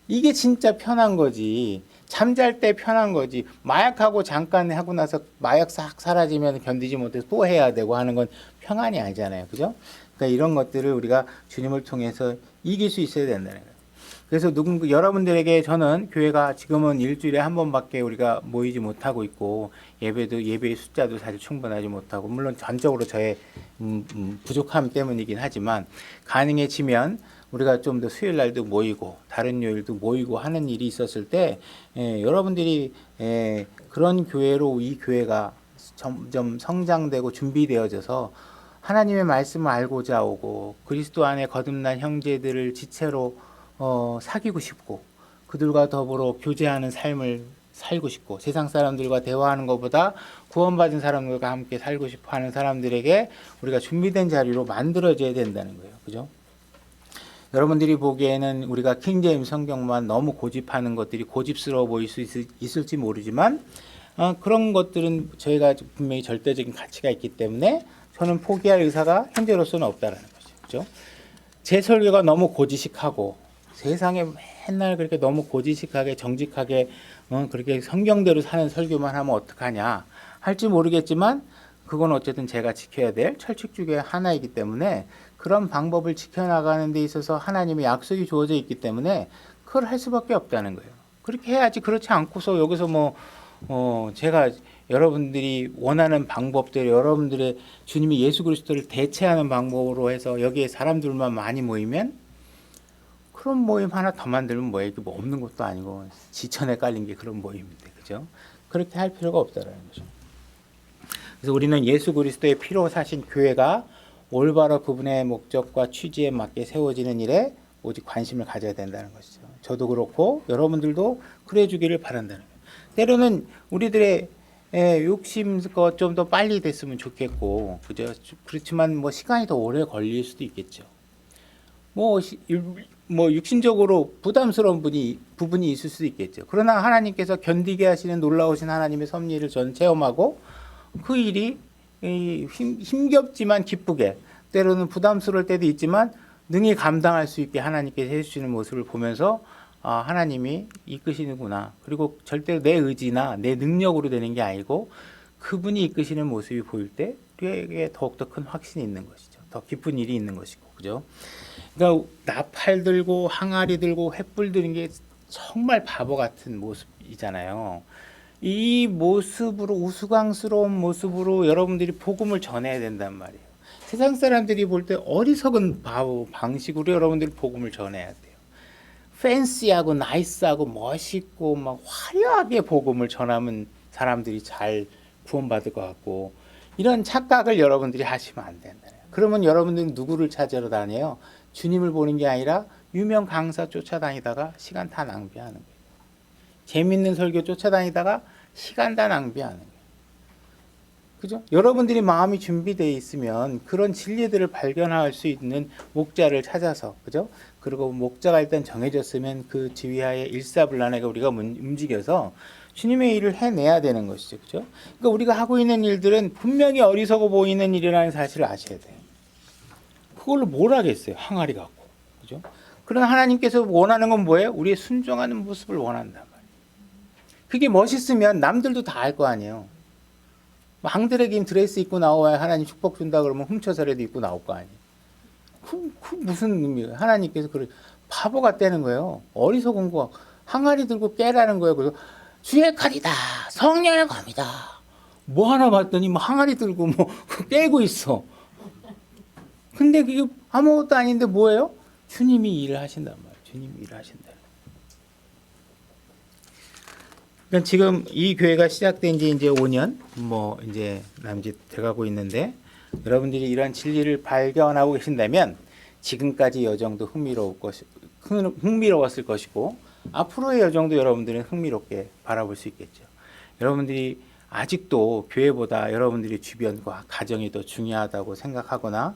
이게 진짜 편한 거지. 잠잘 때 편한 거지. 마약하고 잠깐 하고 나서 마약 싹 사라지면 견디지 못해서 또 해야 되고 하는 건 평안이 아니잖아요. 그죠? 그러니까 이런 것들을 우리가 주님을 통해서 이길 수 있어야 된다는 거예요. 그래서 여러분들에게 저는 교회가 지금은 일주일에 한 번밖에 우리가 모이지 못하고 있고 예배의 숫자도 사실 충분하지 못하고 물론 전적으로 저의 부족함 때문이긴 하지만 가능해지면 우리가 좀 더 수요일 날도 모이고 다른 요일도 모이고 하는 일이 있었을 때 여러분들이 그런 교회로 이 교회가 점점 성장되고 준비되어져서 하나님의 말씀을 알고자 오고 그리스도 안에 거듭난 형제들을 지체로 사귀고 싶고 그들과 더불어 교제하는 삶을 살고 싶고 세상 사람들과 대화하는 것보다 구원받은 사람들과 함께 살고 싶어 하는 사람들에게 우리가 준비된 자리로 만들어져야 된다는 거예요. 그죠? 여러분들이 보기에는 우리가 킹제임스 성경만 너무 고집하는 것들이 고집스러워 보일 수 있을지 모르지만 그런 것들은 저희가 분명히 절대적인 가치가 있기 때문에 저는 포기할 의사가 현재로서는 없다라는 거죠. 그죠? 제 설교가 너무 고지식하고 세상에 맨날 그렇게 너무 고지식하게 정직하게 그렇게 성경대로 사는 설교만 하면 어떡하냐 할지 모르겠지만 그건 어쨌든 제가 지켜야 될 철칙주의의 하나이기 때문에 그런 방법을 지켜나가는 데 있어서 하나님의 약속이 주어져 있기 때문에 그걸 할 수밖에 없다는 거예요. 그렇게 해야지. 그렇지 않고서 여기서 제가 여러분들이 원하는 방법대로 여러분들의 주님이 예수 그리스도를 대체하는 방법으로 해서 여기에 사람들만 많이 모이면 그런 모임 하나 더 만들면 뭐예요? 이게 뭐 없는 것도 아니고 지천에 깔린 게 그런 모임인데, 그죠? 그렇게 할 필요가 없다라는 거죠. 그래서 우리는 예수 그리스도의 피로 사신 교회가 올바로 그분의 목적과 취지에 맞게 세워지는 일에 오직 관심을 가져야 된다는 것이죠. 저도 그렇고 여러분들도 그래 주기를 바란다는 거예요. 때로는 우리들의 욕심껏 좀 더 빨리 됐으면 좋겠고, 그죠? 그렇지만 뭐 시간이 더 오래 걸릴 수도 있겠죠. 육신적으로 부담스러운 부분이 있을 수도 있겠죠. 그러나 하나님께서 견디게 하시는 놀라우신 하나님의 섭리를 저는 체험하고 그 일이 힘겹지만 기쁘게, 때로는 부담스러울 때도 있지만 능히 감당할 수 있게 하나님께서 해주시는 모습을 보면서 하나님이 이끄시는구나. 그리고 절대로 내 의지나 내 능력으로 되는 게 아니고 그분이 이끄시는 모습이 보일 때 우리에게 더욱더 큰 확신이 있는 것이죠. 더 기쁜 일이 있는 것이고, 그죠? 그러니까 나팔 들고 항아리 들고 횃불 드는 게 정말 바보 같은 모습이잖아요. 이 모습으로, 우스꽝스러운 모습으로 여러분들이 복음을 전해야 된단 말이에요. 세상 사람들이 볼 때 어리석은 바보 방식으로 여러분들이 복음을 전해야 돼요. 팬시하고 나이스하고 멋있고 막 화려하게 복음을 전하면 사람들이 잘 구원받을 것 같고, 이런 착각을 여러분들이 하시면 안 된다. 그러면 여러분들은 누구를 찾으러 다녀요? 주님을 보는 게 아니라 유명 강사 쫓아다니다가 시간 다 낭비하는 거예요. 재밌는 설교 쫓아다니다가 시간 다 낭비하는 거예요. 그죠? 여러분들이 마음이 준비되어 있으면 그런 진리들을 발견할 수 있는 목자를 찾아서, 그죠? 그리고 목자가 일단 정해졌으면 그 지휘하에 일사불란하게 우리가 움직여서 주님의 일을 해내야 되는 것이죠. 그죠? 그러니까 우리가 하고 있는 일들은 분명히 어리석어 보이는 일이라는 사실을 아셔야 돼요. 그걸로 뭘 하겠어요? 항아리 갖고. 그죠? 그러나 하나님께서 원하는 건 뭐예요? 우리의 순종하는 모습을 원한단 말이에요. 그게 멋있으면 남들도 다 알 거 아니에요. 항드레긴 드레스 입고 나와야 하나님 축복 준다 그러면 훔쳐서라도 입고 나올 거 아니에요. 그 무슨 의미예요? 하나님께서 바보 같다는 거예요. 어리석은 거 항아리 들고 깨라는 거예요. 그래서 주의 칼이다, 성령의 검이다. 뭐 하나 봤더니 항아리 들고 깨고 있어. 근데 그게 아무것도 아닌데 뭐예요? 주님이 일을 하신단 말이에요. 주님이 일을 하신다. 그러니까 지금 이 교회가 시작된 지 이제 5년 이제 남짓 돼가고 있는데, 여러분들이 이러한 진리를 발견하고 계신다면 지금까지 여정도 흥미로웠을 것이고 앞으로의 여정도 여러분들은 흥미롭게 바라볼 수 있겠죠. 여러분들이 아직도 교회보다 여러분들이 주변과 가정이 더 중요하다고 생각하거나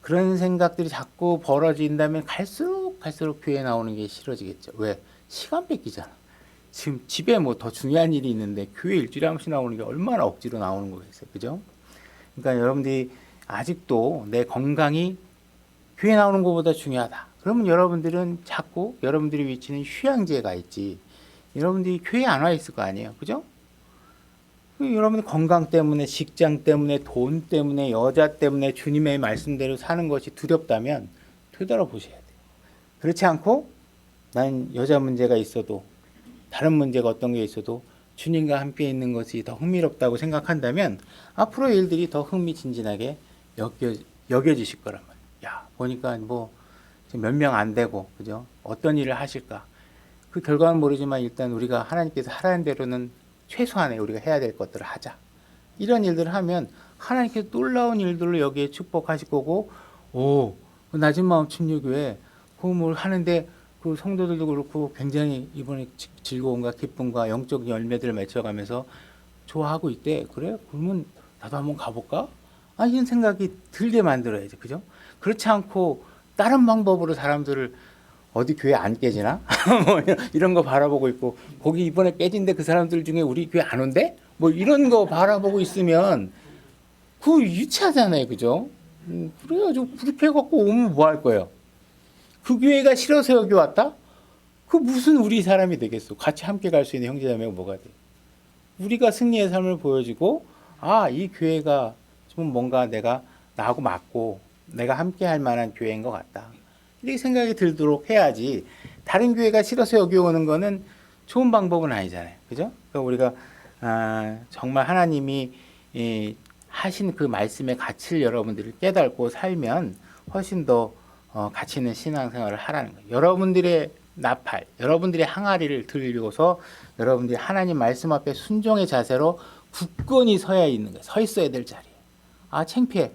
그런 생각들이 자꾸 벌어진다면 갈수록 교회에 나오는 게 싫어지겠죠. 왜? 시간 뺏기잖아. 지금 집에 더 중요한 일이 있는데 교회 일주일에 한 번씩 나오는 게 얼마나 억지로 나오는 거겠어요. 그죠? 그러니까 여러분들이 아직도 내 건강이 교회 나오는 것보다 중요하다. 그러면 여러분들은 자꾸 여러분들의 위치는 휴양지에 가 있지. 여러분들이 교회에 안 와 있을 거 아니에요. 그죠? 여러분들 건강 때문에, 직장 때문에, 돈 때문에, 여자 때문에 주님의 말씀대로 사는 것이 두렵다면 되돌아보셔야 돼요. 그렇지 않고 난 여자 문제가 있어도 다른 문제가 어떤 게 있어도 주님과 함께 있는 것이 더 흥미롭다고 생각한다면 앞으로의 일들이 더 흥미진진하게 여겨지실 거란 말이에요. 야, 보니까 몇 명 안 되고, 그죠? 어떤 일을 하실까? 그 결과는 모르지만 일단 우리가 하나님께서 하라는 대로는 최소한의 우리가 해야 될 것들을 하자. 이런 일들을 하면 하나님께서 놀라운 일들을 여기에 축복하실 거고, 낮은 마음 침례교회 뭘 하는데 그 성도들도 그렇고 굉장히 이번에 즐거움과 기쁨과 영적 열매들을 맺혀가면서 좋아하고 있대. 그래? 그러면 나도 한번 가볼까? 이런 생각이 들게 만들어야죠. 그죠? 그렇지 않고 다른 방법으로 사람들을 어디 교회 안 깨지나? 뭐 이런 거 바라보고 있고 거기 이번에 깨진데 그 사람들 중에 우리 교회 안 온대? 뭐 이런 거 바라보고 있으면 그 유치하잖아요, 그죠? 그래가지고 불쾌해갖고 오면 뭐 할 거예요? 그 교회가 싫어서 여기 왔다? 그 무슨 우리 사람이 되겠어? 같이 함께 갈 수 있는 형제자매가 뭐가 돼? 우리가 승리의 삶을 보여주고 아, 이 교회가 좀 뭔가 내가 나하고 맞고 내가 함께 할 만한 교회인 것 같다. 이렇게 생각이 들도록 해야지. 다른 교회가 싫어서 여기 오는 거는 좋은 방법은 아니잖아요. 그죠? 그러니까 우리가 정말 하나님이 하신 그 말씀의 가치를 여러분들이 깨닫고 살면 훨씬 더 가치 있는 신앙생활을 하라는 거예요. 여러분들의 나팔, 여러분들의 항아리를 들고서 여러분들이 하나님 말씀 앞에 순종의 자세로 굳건히 서야 있는 거예요. 서 있어야 될 자리에. 아, 창피해.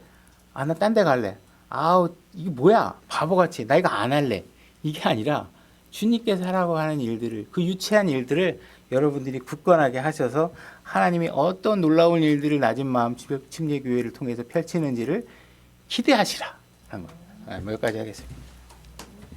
아, 나 딴 데 갈래. 아우, 이게 뭐야? 바보같이. 나 이거 안 할래. 이게 아니라 주님께서 하라고 하는 일들을, 그 유치한 일들을 여러분들이 굳건하게 하셔서 하나님이 어떤 놀라운 일들을 낮은 마음 침례교회를 통해서 펼치는지를 기대하시라. 한 거. 뭐 여기까지 하겠습니다.